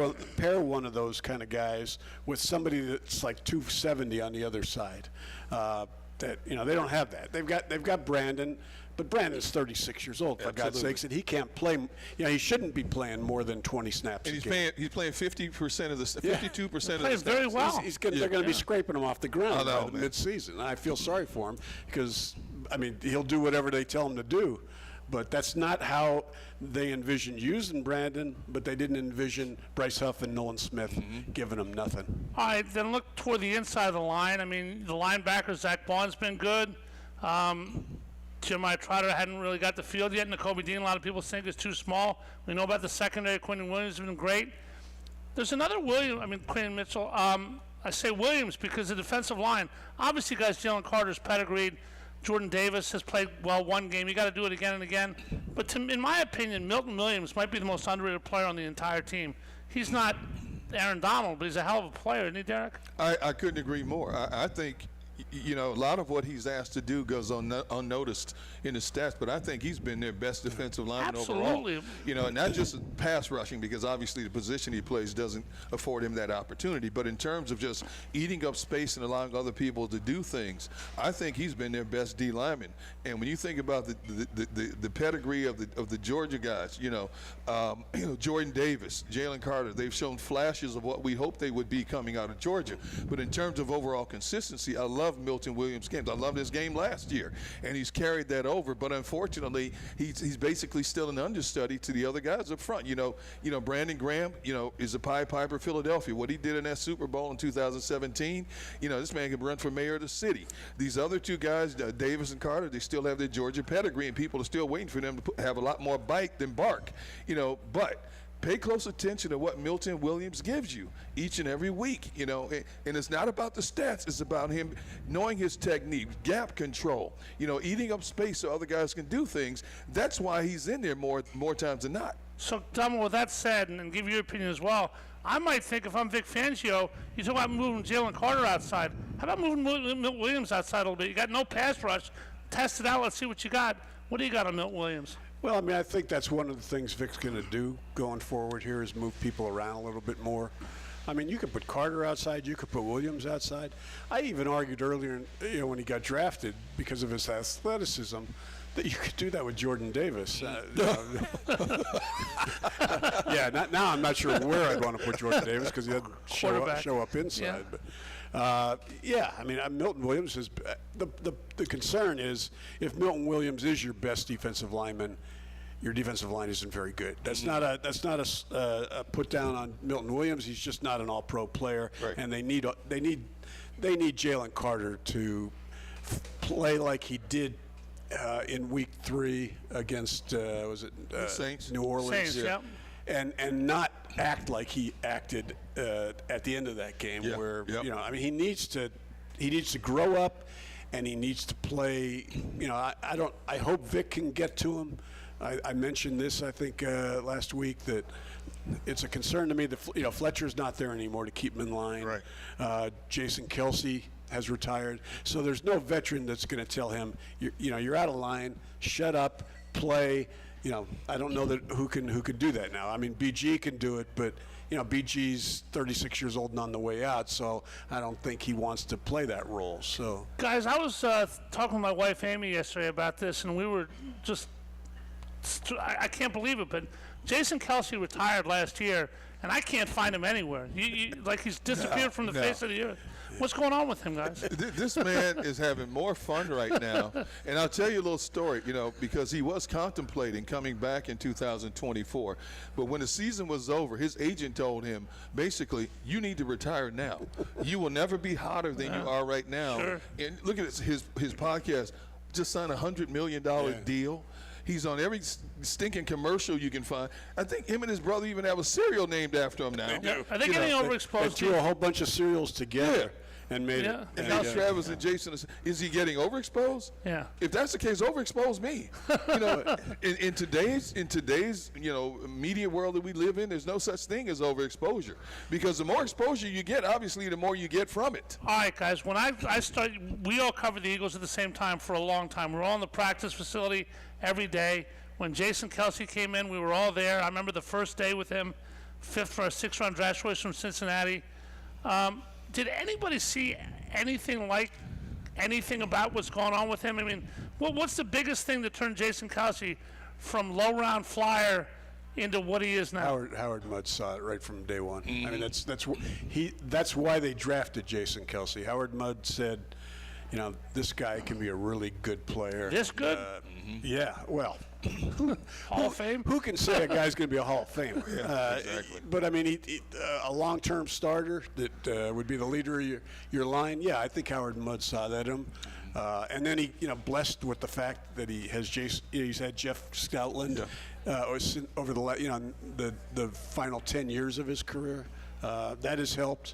one of those kind of guys with somebody that's like 270 on the other side. That they don't have that. They've got Brandon, but Brandon's 36 years old, for God's sakes, and he can't play. He shouldn't be playing more than 20 snaps. And he's playing 50% of the 52% of the snaps. Very well. They're going to be scraping him off the ground by the midseason. I feel sorry for him because he'll do whatever they tell him to do. But that's not how they envisioned using Brandon, but they didn't envision Bryce Huff and Nolan Smith giving him nothing. All right, then look toward the inside of the line. The linebacker, Zach Bond's been good. Jeremiah Trotter hadn't really got the field yet. Nakobe Dean, a lot of people think is too small. We know about the secondary. Quentin Williams has been great. There's another Quentin Mitchell. I say Williams because the defensive line, obviously, guys, Jalen Carter's pedigreed. Jordan Davis has played well one game. You got to do it again and again. But in my opinion, Milton Williams might be the most underrated player on the entire team. He's not Aaron Donald, but he's a hell of a player, isn't he, Derek? I couldn't agree more. I think a lot of what he's asked to do goes unnoticed in the stats, but I think he's been their best defensive lineman overall. Absolutely. Not just pass rushing, because obviously the position he plays doesn't afford him that opportunity, but in terms of just eating up space and allowing other people to do things, I think he's been their best D lineman. And when you think about the pedigree of the Georgia guys, Jordan Davis, Jalen Carter, they've shown flashes of what we hoped they would be coming out of Georgia. But in terms of overall consistency, I love Milton Williams' games. I loved his game last year, and he's carried that over. But unfortunately, he's basically still an understudy to the other guys up front. Brandon Graham, is a Pied Piper Philadelphia. What he did in that Super Bowl in 2017, this man can run for mayor of the city. These other two guys, Davis and Carter, they still have their Georgia pedigree, and people are still waiting for them to have a lot more bite than bark. But pay close attention to what Milton Williams gives you each and every week, and it's not about the stats. It's about him knowing his technique, gap control, eating up space so other guys can do things. That's why he's in there more times than not. So, Tom, with that said, and give your opinion as well, I might think if I'm Vic Fangio, you talk about moving Jalen Carter outside. How about moving Milton Williams outside a little bit? You got no pass rush. Test it out. Let's see what you got. What do you got on Milton Williams? Well, I think that's one of the things Vic's going to do going forward here is move people around a little bit more. You could put Carter outside. You could put Williams outside. I even argued earlier, when he got drafted because of his athleticism, that you could do that with Jordan Davis. Now I'm not sure where I'd want to put Jordan Davis because he doesn't show up inside. Yeah. But Milton Williams is the concern is if Milton Williams is your best defensive lineman, your defensive line isn't very good. That's not a put down on Milton Williams. He's just not an all-pro player, right. And they need Jalen Carter to play like he did in Week 3 against Saints? New Orleans. Saints, yeah. And not act like he acted at the end of that game, where he needs to grow up, and he needs to play. I hope Vic can get to him. I mentioned this, I think, last week, that it's a concern to me that Fletcher's not there anymore to keep him in line. Right. Jason Kelsey has retired, so there's no veteran that's going to tell him, you're out of line, shut up, play. I don't know who can do that now. BG can do it, but BG's 36 years old and on the way out, so I don't think he wants to play that role. So, guys, I was talking with my wife Amy yesterday about this, and we were just. I can't believe it, but Jason Kelsey retired last year, and I can't find him anywhere. Like he's disappeared from the face of the earth. What's going on with him, guys? This man is having more fun right now. And I'll tell you a little story, because he was contemplating coming back in 2024. But when the season was over, his agent told him, basically, you need to retire now. You will never be hotter than you are right now. Sure. And look at this, his podcast, just signed a $100 million deal. He's on every stinking commercial you can find. I think him and his brother even have a cereal named after him now. Are they getting overexposed? They threw a whole bunch of cereals together. and made Yeah. it. And now Travis and Jason, is he getting overexposed? Yeah. If that's the case, overexpose me. In today's media world that we live in, there's no such thing as overexposure, because the more exposure you get, obviously, the more you get from it. All right, guys. When I started, we all covered the Eagles at the same time for a long time. We were all in the practice facility every day. When Jason Kelce came in, we were all there. I remember the first day with him, 5th or 6th round draft choice from Cincinnati. Did anybody see anything about what's going on with him? I mean, what's the biggest thing that turned Jason Kelce from low-round flyer into what he is now? Howard Mudd saw it right from day one. I mean, that's why they drafted Jason Kelce. Howard Mudd said, this guy can be a really good player. This good? Yeah, well. Hall of Fame? Who can say a guy's going to be a Hall of Famer? Exactly. But, I mean, a long-term starter that would be the leader of your line, yeah, I think Howard Mudd saw that in him. And then he, blessed with the fact that he's had Jeff Stoutland over the final 10 years of his career. That has helped.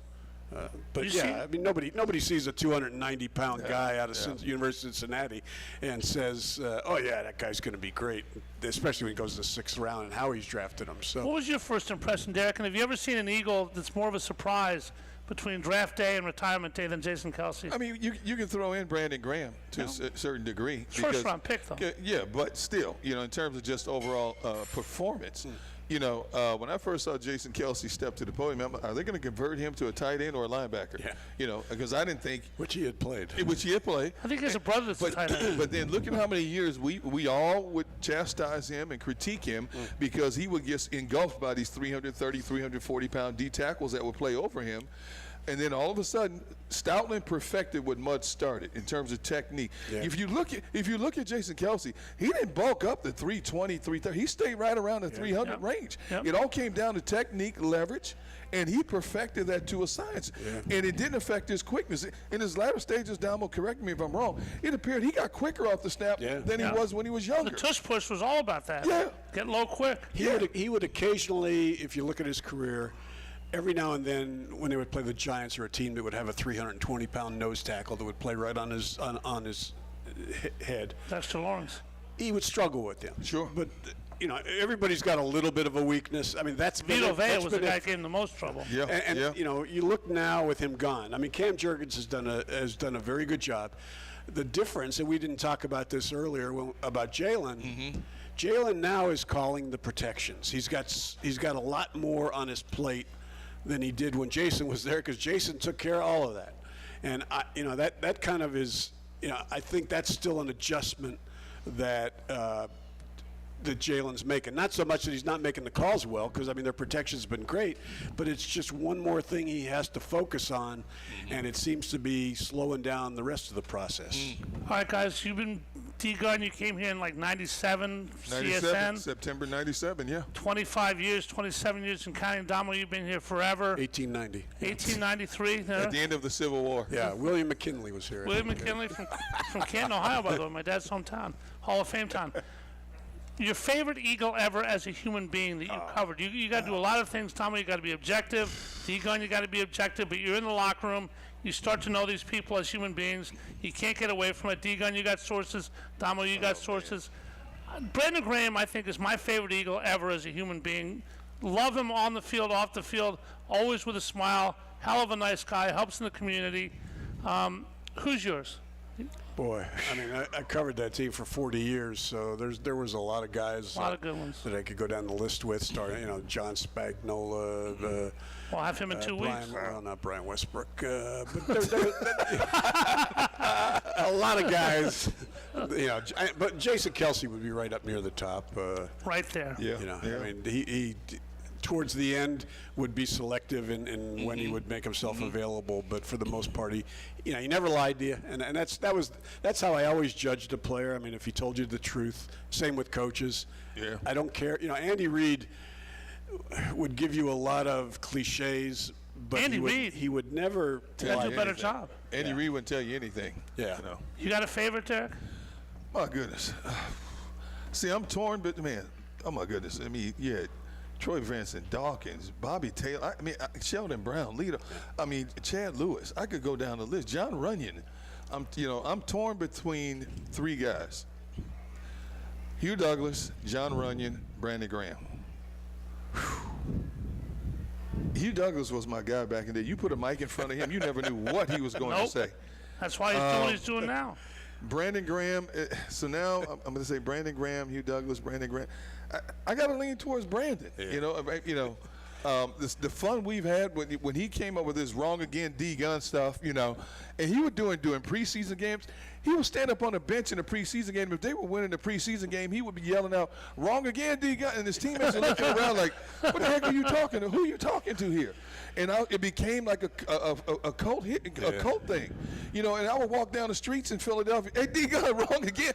But I mean, nobody sees a 290-pound guy out of University of Cincinnati and says, "Oh yeah, that guy's going to be great," especially when he goes to the 6th round and how he's drafted him. So, what was your first impression, Derek? And have you ever seen an Eagle that's more of a surprise between draft day and retirement day than Jason Kelce? I mean, you can throw in Brandon Graham to a certain degree. First round pick, though. Yeah, but still, in terms of just overall performance. When I first saw Jason Kelce step to the podium, are they going to convert him to a tight end or a linebacker? Yeah. Because I didn't think. Which he had played. I think he has a brother that's a tight end. But then look at how many years we all would chastise him and critique him because he would get engulfed by these 330, 340-pound D tackles that would play over him. And then all of a sudden, Stoutland perfected what Mudd started in terms of technique. Yeah. If you look at Jason Kelce, he didn't bulk up the 320, 330. He stayed right around the 300 range. Yep. It all came down to technique, leverage, and he perfected that to a science. Yeah. And it didn't affect his quickness. In his latter stages, Damo, correct me if I'm wrong, it appeared he got quicker off the snap than he was when he was younger. The tush push was all about that. Yeah. Get low quick. He would occasionally, if you look at his career, every now and then, when they would play the Giants or a team that would have a 320-pound nose tackle that would play right on his head, Dexter Lawrence, he would struggle with him. Sure, but everybody's got a little bit of a weakness. I mean, Vito Vea was the guy that gave him the most trouble. Yeah, and you look now with him gone. I mean, Cam Jurgens has done a very good job. The difference, and we didn't talk about this earlier about Jalen. Mm-hmm. Jalen now is calling the protections. He's got a lot more on his plate than he did when Jason was there, because Jason took care of all of that. And that kind of is, I think that's still an adjustment that that Jalen's making. Not so much that he's not making the calls well, because their protection's been great, but it's just one more thing he has to focus on, and it seems to be slowing down the rest of the process. All right, guys, you've been D-Gun. You came here in like 97 CSN. September 97, yeah. 25 years, 27 years in counting. Damo, you've been here forever. 1890. 1893. At the end of the Civil War. Yeah, William McKinley was here. William McKinley from Canton, Ohio, by the way, my dad's hometown, Hall of Fame town. Your favorite Eagle ever as a human being that you covered? You got to do a lot of things, Tommy. You got to be objective. D-Gun, you got to be objective, but you're in the locker room. You start to know these people as human beings. You can't get away from it. D-Gun, you got sources. Damo, you got sources. Brandon Graham, I think, is my favorite Eagle ever as a human being. Love him on the field, off the field, always with a smile. Hell of a nice guy, helps in the community. Who's yours? Boy, I covered that team for 40 years, so there was a lot of guys, a lot of good ones that I could go down the list with. Starting, John Spagnola. We'll have him in 2 weeks. Well, not Brian Westbrook, but a lot of guys. But Jason Kelce would be right up near the top. Right there. Yeah. He towards the end would be selective in when he would make himself available, but for the most part, he never lied to you, and that's how I always judged a player. If he told you the truth. Same with coaches. Yeah. I don't care. Andy Reid would give you a lot of cliches, but he would never tell you do a better job. Andy Reid wouldn't tell you anything. Yeah. You got a favorite, Derek? My goodness. See, I'm torn, but man, oh my goodness. Troy Vincent, Dawkins, Bobby Taylor, Sheldon Brown, Lito, Chad Lewis. I could go down the list. John Runyon. I'm torn between three guys. Hugh Douglas, John Runyon, Brandon Graham. Whew. Hugh Douglas was my guy back in the day. You put a mic in front of him, you never knew what he was going to say. That's why he's doing what he's doing now. Brandon Graham. So now I'm going to say Brandon Graham, Hugh Douglas, Brandon Graham. I got to lean towards Brandon. Yeah. The fun we've had when he came up with this wrong again D Gun stuff, and he was doing preseason games. He would stand up on the bench in a preseason game. If they were winning the preseason game, he would be yelling out, "Wrong again, D Gun," and his teammates are looking around like, "What the heck are you talking to? Who are you talking to here?" And it became like a cult hit, a cult thing, And I would walk down the streets in Philadelphia. Hey, D Gun, wrong again.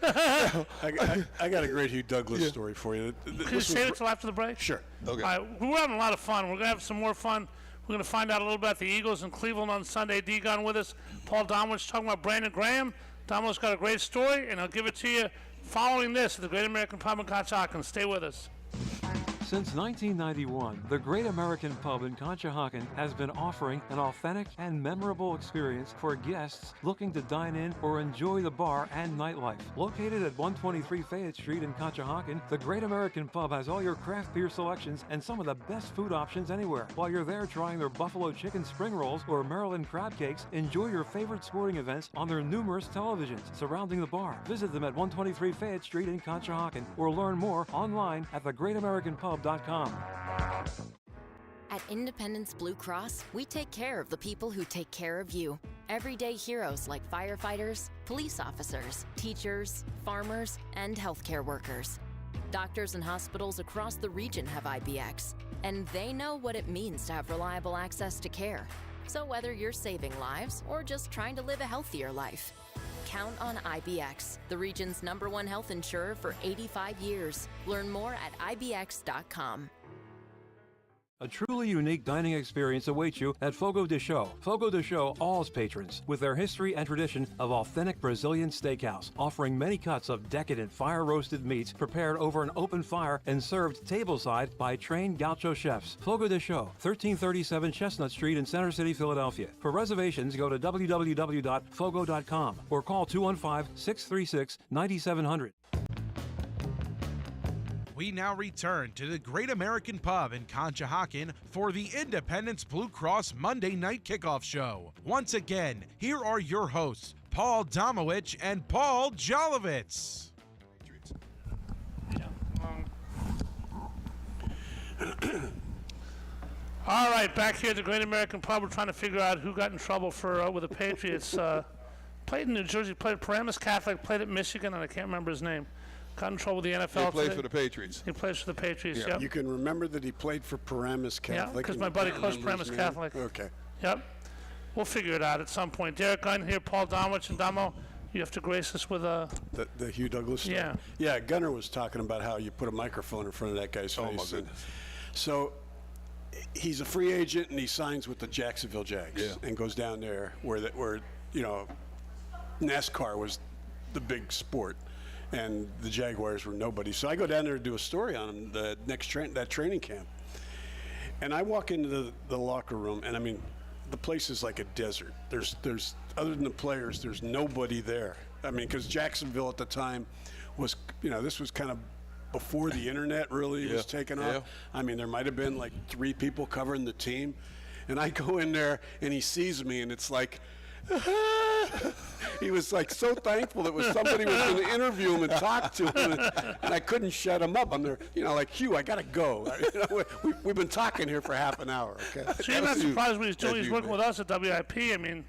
I got a great Hugh Douglas story for you. Can you save it till after the break? Sure. Okay. All right, we're having a lot of fun. We're going to have some more fun. We're going to find out a little about the Eagles in Cleveland on Sunday. D-Gun with us. Paul Domowitch talking about Brandon Graham. Domowitch's got a great story, and I'll give it to you following this at the Great American Pub in Conshohocken. Stay with us. Since 1991, the Great American Pub in Conshohocken has been offering an authentic and memorable experience for guests looking to dine in or enjoy the bar and nightlife. Located at 123 Fayette Street in Conshohocken, the Great American Pub has all your craft beer selections and some of the best food options anywhere. While you're there trying their buffalo chicken spring rolls or Maryland crab cakes, enjoy your favorite sporting events on their numerous televisions surrounding the bar. Visit them at 123 Fayette Street in Conshohocken or learn more online at thegreatamericanpub.com. At Independence Blue Cross, we take care of the people who take care of you. Everyday heroes like firefighters, police officers, teachers, farmers, and healthcare workers. Doctors and hospitals across the region have IBX, and they know what it means to have reliable access to care. So whether you're saving lives or just trying to live a healthier life, count on IBX, the region's #1 health insurer for 85 years. Learn more at IBX.com. A truly unique dining experience awaits you at Fogo de Chão. Fogo de Chão awes patrons with their history and tradition of authentic Brazilian steakhouse, offering many cuts of decadent fire-roasted meats prepared over an open fire and served tableside by trained gaucho chefs. Fogo de Chão, 1337 Chestnut Street in Center City, Philadelphia. For reservations, go to www.fogo.com or call 215-636-9700. We now return to the Great American Pub in Conshohocken for the Independence Blue Cross Monday Night Kickoff Show. Once again, here are your hosts, Paul Domowitch and Paul Jolovitz. All right, back here at the Great American Pub, we're trying to figure out who got in trouble for with the Patriots. Played in New Jersey, played at Paramus Catholic, played at Michigan, and I can't remember his name. Got in trouble with the NFL. He plays for the Patriots. He plays for the Patriots, Yeah. yep. You can remember that he played for Paramus Catholic. Yeah, because my buddy coached Paramus Catholic. Okay. Yep. We'll figure it out at some point. Derrick Gunn here, Paul Domowitch, and Damo, you have to grace us with a... The Hugh Douglas story? Yeah. Yeah, Gunner was talking about how you put a microphone in front of that guy's face. Oh, my goodness. So he's a free agent, and he signs with the Jacksonville Jags and goes down there where NASCAR was the big sport. And the Jaguars were nobody. So I go down there to do a story on him the next that training camp. And I walk into the locker room, and I mean, the place is like a desert. There's other than the players, there's nobody there. I mean, because Jacksonville at the time was, this was kind of before the internet really was taking off. Yeah. I mean, there might have been like 3 people covering the team. And I go in there, and he sees me, and it's like, he was like so thankful that somebody was going to interview him and talk to him, and I couldn't shut him up. I'm there, like, Hugh, I got to go. We've been talking here for half an hour. Okay. So you're not surprised what he's doing. He's working with us at WIP. I mean,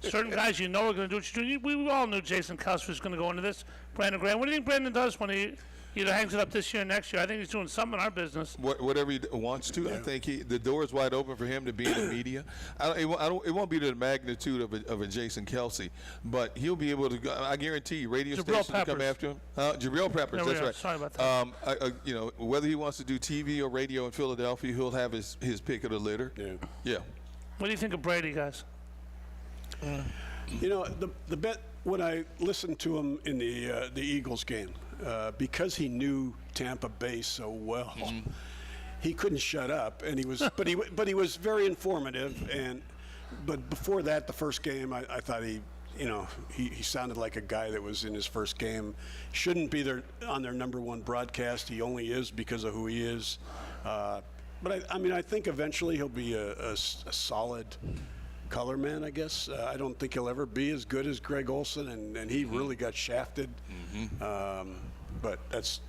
certain guys are going to do what you're doing. We all knew Jason Kelsey was going to go into this. Brandon Graham. What do you think Brandon does when he either hangs it up this year or next year? I think he's doing something in our business. Whatever he wants to. I think the door is wide open for him to be in the media. It won't be to the magnitude of a Jason Kelsey, but he'll be able to go. I guarantee you, radio stations will come after him. Jabril Peppers, that's right. Sorry about that. Whether he wants to do TV or radio in Philadelphia, he'll have his pick of the litter. Yeah. What do you think of Brady, guys? The bet when I listened to him in the Eagles game, because he knew Tampa Bay so well, he couldn't shut up, and he was, but he was very informative. But before that, the first game, I thought he sounded like a guy that was in his first game. Shouldn't be on their number one broadcast. He only is because of who he is. But I think eventually he'll be a solid color man, I guess. I don't think he'll ever be as good as Greg Olsen, and he really got shafted. But that's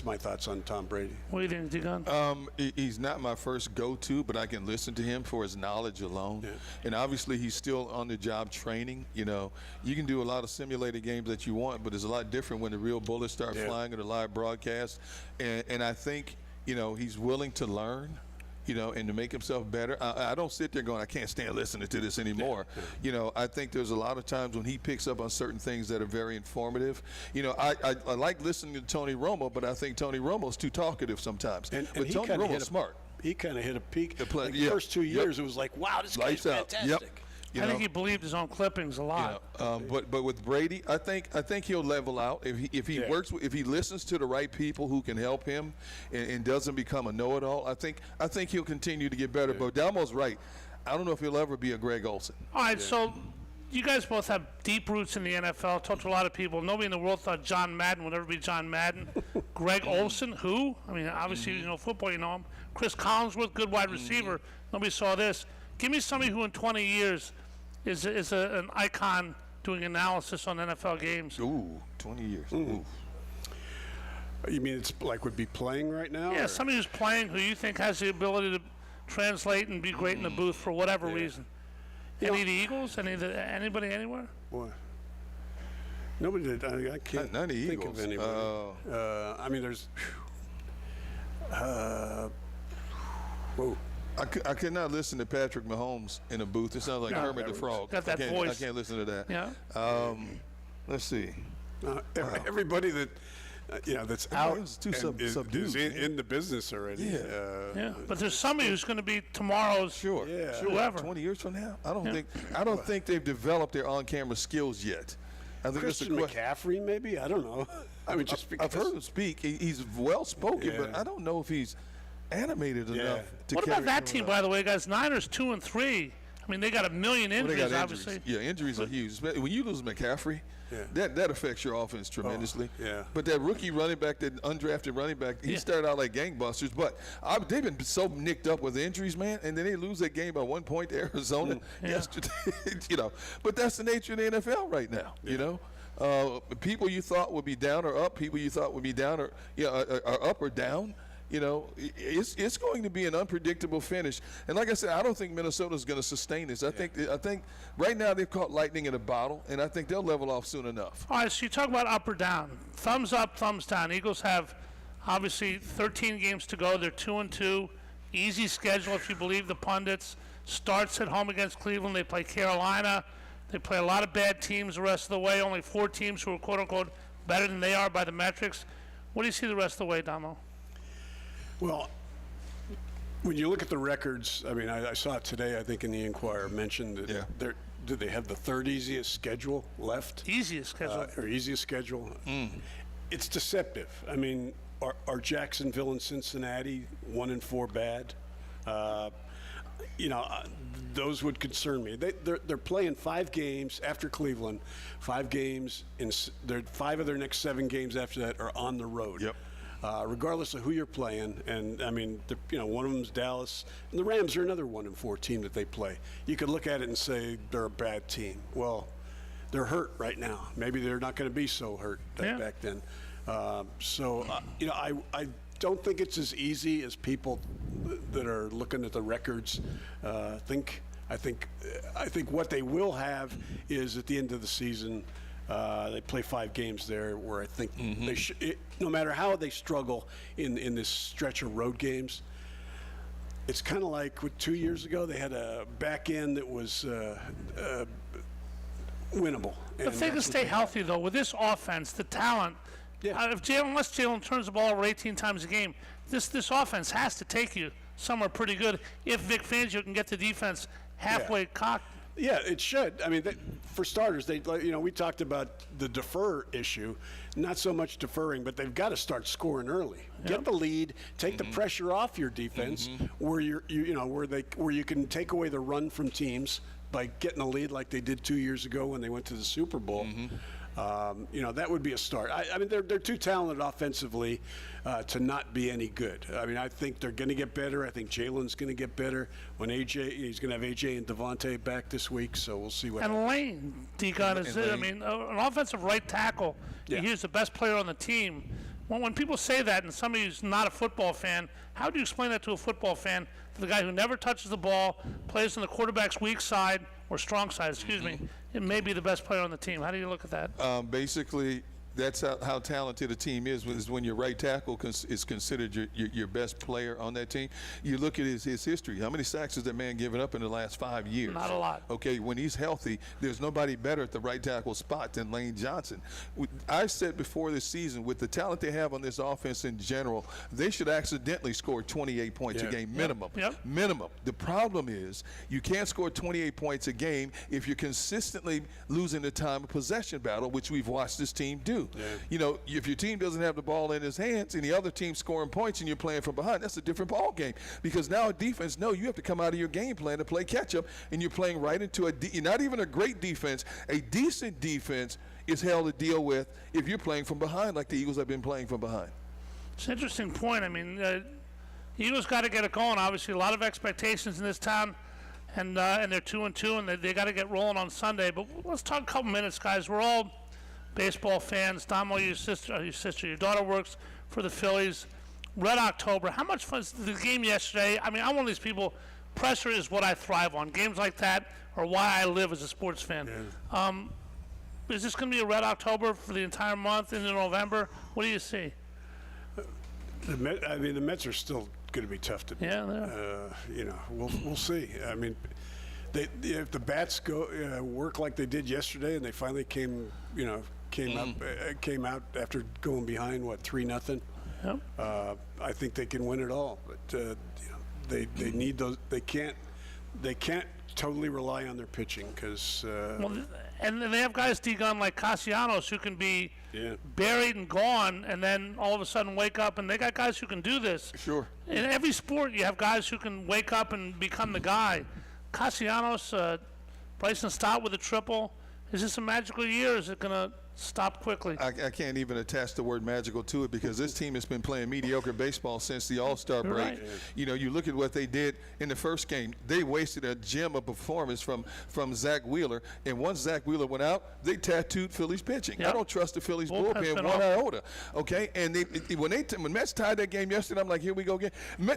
my thoughts on Tom Brady. What do you think, Gunn? He's not my first go-to, but I can listen to him for his knowledge alone. Yeah. And obviously, he's still on the job training. You can do a lot of simulated games that you want, but it's a lot different when the real bullets start flying in the live broadcast. And I think, he's willing to learn. And to make himself better. I don't sit there going, I can't stand listening to this anymore. I think there's a lot of times when he picks up on certain things that are very informative. I like listening to Tony Romo, but I think Tony Romo's too talkative sometimes. But Tony Romo's smart. He kind of hit a peak. The first 2 years, it was like, wow, this guy's fantastic. I think he believed his own clippings a lot. But with Brady, I think he'll level out if he works if he listens to the right people who can help him and doesn't become a know-it-all. I think he'll continue to get better. But Dalmo's right. I don't know if he'll ever be a Greg Olsen. All right, so you guys both have deep roots in the NFL. Talked to a lot of people. Nobody in the world thought John Madden would ever be John Madden. Greg Olsen, who? I mean, obviously, football, you know him. Chris Collinsworth, good wide receiver. Nobody saw this. Give me somebody who in 20 years is an icon doing analysis on NFL games. Ooh, 20 years. Ooh. You mean it's like would be playing right now? Yeah, somebody who's playing who you think has the ability to translate and be great in the booth for whatever reason. Any of the Eagles? Anybody anywhere? Boy. Nobody did. I can't None of the think Eagles. of anybody. There's... whoa. I could not listen to Patrick Mahomes in a booth. It sounds like Kermit the Frog. Got that voice. I can't listen to that. Yeah. Let's see. Everybody that that's out is too is in the business already. Yeah. But there's somebody who's going to be tomorrow's whoever. 20 years from now, I don't think they've developed their on-camera skills yet. I think Christian McCaffrey, maybe. I don't know. Just because I've heard him speak. He's well spoken, but I don't know if he's animated enough to What about that team, by the way, guys? Niners 2-3. I mean, they got a million injuries, obviously. Yeah, injuries are huge. When you lose McCaffrey, that affects your offense tremendously. Yeah. But that rookie running back, that undrafted running back, he started out like gangbusters. But they've been so nicked up with injuries, man, and then they lose that game by 1 point to Arizona yesterday. But that's the nature of the NFL right now. People you thought would be down or up, people you thought would be down or are up or down. It's going to be an unpredictable finish. And like I said, I don't think Minnesota's going to sustain this. I think right now they've caught lightning in a bottle, and I think they'll level off soon enough. All right, so you talk about up or down. Thumbs up, thumbs down. Eagles have obviously 13 games to go. They're 2-2. Easy schedule if you believe the pundits. Starts at home against Cleveland. They play Carolina. They play a lot of bad teams the rest of the way. Only 4 teams who are quote-unquote better than they are by the metrics. What do you see the rest of the way, Damo? Well, when you look at the records, I saw it today, I think in the Inquirer mentioned that do they have the third easiest schedule left? Easiest schedule. Or easiest schedule. It's deceptive. Are Jacksonville and Cincinnati 1-4 bad? Those would concern me. They're playing 5 games after Cleveland, 5 games, and 5 of their next 7 games after that are on the road. Yep. Regardless of who you're playing, and one of them's Dallas, and the Rams are another 1-4 team that they play. You could look at it and say they're a bad team. Well, they're hurt right now. Maybe they're not going to be so hurt back then. I don't think it's as easy as people that are looking at the records think. I think what they will have is at the end of the season. They play 5 games there where I think they should, no matter how they struggle in this stretch of road games, it's kind of like 2 years ago they had a back end that was winnable. If they can stay healthy, though, with this offense, the talent, unless Jalen turns the ball over 18 times a game, this offense has to take you somewhere pretty good if Vic Fangio can get the defense halfway cocked. Yeah, it should. I mean, for starters, we talked about the defer issue. Not so much deferring, but they've got to start scoring early. Yep. Get the lead, take the pressure off your defense, where where you can take away the run from teams by getting a lead like they did 2 years ago when they went to the Super Bowl. That would be a start. I mean, they're too talented offensively to not be any good. I mean, I think they're going to get better. I think Jalen's going to get better when he's going to have AJ and Devontae back this week. So we'll see what. And Lane, D-Gun is it. I mean, an offensive right tackle. Yeah. He's the best player on the team. When people say that, and somebody who's not a football fan, how do you explain that to a football fan? To the guy who never touches the ball, plays on the quarterback's weak side or strong side, excuse me, it may be the best player on the team. How do you look at that? Basically, that's how talented a team is when your right tackle is considered your best player on that team. You look at his history. How many sacks has that man given up in the last 5 years? Not a lot. Okay, when he's healthy, there's nobody better at the right tackle spot than Lane Johnson. I said before this season, with the talent they have on this offense in general, they should accidentally score 28 points a game minimum. Yep. Minimum. The problem is you can't score 28 points a game if you're consistently losing the time of possession battle, which we've watched this team do. Yeah. If your team doesn't have the ball in his hands and the other team's scoring points and you're playing from behind, that's a different ball game. Because now defense, you have to come out of your game plan to play catch up, and you're playing right into not even a great defense, a decent defense is hell to deal with if you're playing from behind like the Eagles have been playing from behind. It's an interesting point. I mean, the Eagles got to get it going. Obviously, a lot of expectations in this town, and they're 2-2, and they got to get rolling on Sunday. But let's talk a couple minutes, guys. We're all baseball fans. Domo, your daughter works for the Phillies. Red October. How much fun is the game yesterday? I mean, I'm one of these people. Pressure is what I thrive on. Games like that are why I live as a sports fan. Yeah. Is this going to be a Red October for the entire month into November? What do you see? The Mets are still going to be tough to beat. Yeah, we'll see. I mean, if the bats go work like they did yesterday, and they finally came out after going behind 3-0. Yep. I think they can win it all, but they need those. They can't totally rely on their pitching because. And they have guys, D-Gun, like Castellanos, who can be buried and gone, and then all of a sudden wake up. And they got guys who can do this. Sure. In every sport, you have guys who can wake up and become the guy. Castellanos, Bryson Stott with a triple. Is this a magical year, or is it going to stop quickly? I can't even attach the word magical to it because this team has been playing mediocre baseball since the All-Star break. Right. You look at what they did in the first game. They wasted a gem of performance from Zach Wheeler, and once Zach Wheeler went out, they tattooed Phillies pitching. Yep. I don't trust the Phillies bullpen one iota. Okay, and when Mets tied that game yesterday, I'm like, here we go again.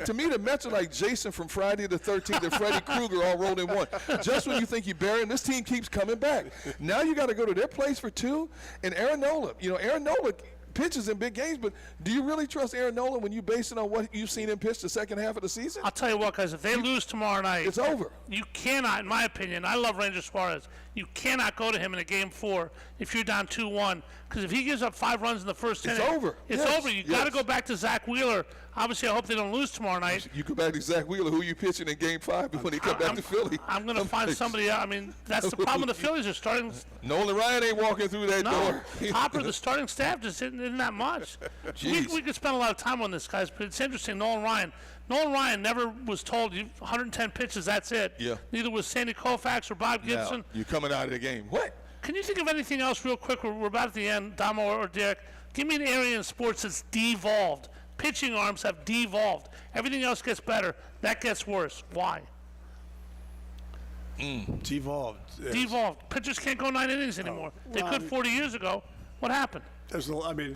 To me, the Mets are like Jason from Friday the 13th and Freddy Krueger all rolled in one. Just when you think you bury him, this team keeps coming back. Now you got to go to their place for two. And Aaron Nola, Aaron Nola pitches in big games, but do you really trust Aaron Nola when you base it on what you've seen him pitch the second half of the season? I'll tell you what, guys, if they lose tomorrow night, it's over. You cannot, in my opinion, I love Ranger Suarez. You cannot go to him in a game 4 if you're down 2-1, because if he gives up 5 runs in the first inning, it's over. It's over. You got to go back to Zach Wheeler. Obviously, I hope they don't lose tomorrow night. You go back to Zach Wheeler, who you pitching in game 5 when he come back to Philly. I'm going to find somebody else. I mean, that's the problem. The Phillies are starting. Nolan Ryan ain't walking through that door. Hopper, the starting staff just isn't that much. We could spend a lot of time on this, guys, but it's interesting. Nolan Ryan never was told 110 pitches, that's it. Yeah. Neither was Sandy Koufax or Bob Gibson. Now, you're coming out of the game. What? Can you think of anything else real quick? We're about at the end, Damo or Derek. Give me an area in sports that's devolved. Pitching arms have devolved. Everything else gets better. That gets worse. Why? Devolved. Devolved. Pitchers can't go 9 innings anymore. They could 40 years ago. What happened? Tommy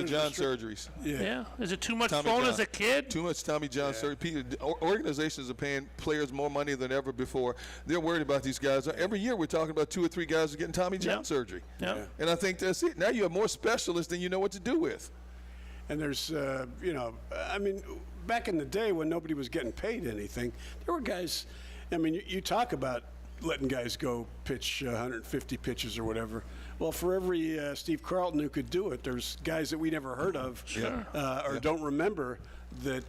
John surgeries. Yeah. Is it too much thrown as a kid? Too much Tommy John surgery. Organizations are paying players more money than ever before. They're worried about these guys. Every year we're talking about 2 or 3 guys are getting Tommy John surgery. Yeah. And I think that's it. Now you have more specialists than you know what to do with. And there's, back in the day when nobody was getting paid anything, there were guys, you talk about letting guys go pitch 150 pitches or whatever. Well, for every Steve Carlton who could do it, there's guys that we never heard of or don't remember that,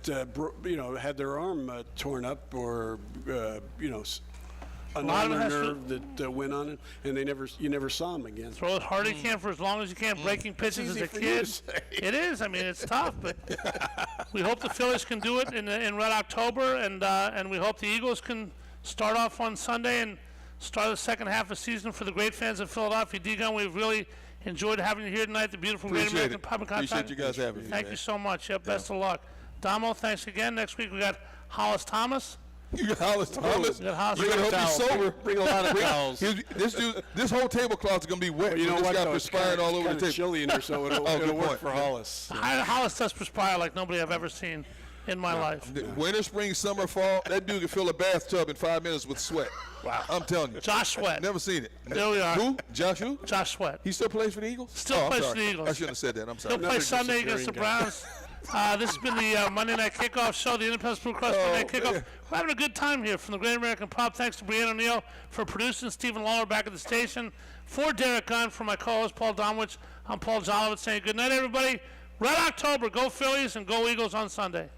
had their arm torn up or, an lot of it arm or has nerve that went on him, and you never saw him again. Throw it hard as you can for as long as you can. Breaking pitches as a kid. It is. I mean, it's tough, but we hope the Phillies can do it in Red October, and we hope the Eagles can start off on Sunday and start the second half of the season for the great fans of Philadelphia. D-Gun, we've really enjoyed having you here tonight. The beautiful Great American Pub and Contact. Appreciate you guys having me. Thank you so much. Yep, best of luck. Damo, thanks again. Next week we got Hollis Thomas. You got Hollis Thomas. You got Hollis You're going to hope he's sober. Bring a lot of towels. This whole tablecloth is going to be wet. Well, you know what? This guy perspired all over the table. Chilly in there, so it'll work for Hollis. Hollis does perspire like nobody I've ever seen in my life. Winter, spring, summer, fall, that dude can fill a bathtub in 5 minutes with sweat. Wow. I'm telling you. Josh Sweat. Never seen it. There we are. Who? Josh who? Josh Sweat. He still plays for the Eagles? Still plays I'm for the sorry. Eagles. I shouldn't have said that. I'm sorry. He'll play Sunday against the Browns. This has been the Monday Night Kickoff show, the Independence Blue Cross Monday Night Kickoff. Man. We're having a good time here from the Great American Pub. Thanks to Brianna O'Neill for producing, Stephen Lawler back at the station. For Derrick Gunn, for my co-host Paul Domowitch, I'm Paul Jolovitz saying good night, everybody. Red October, go Phillies and go Eagles on Sunday.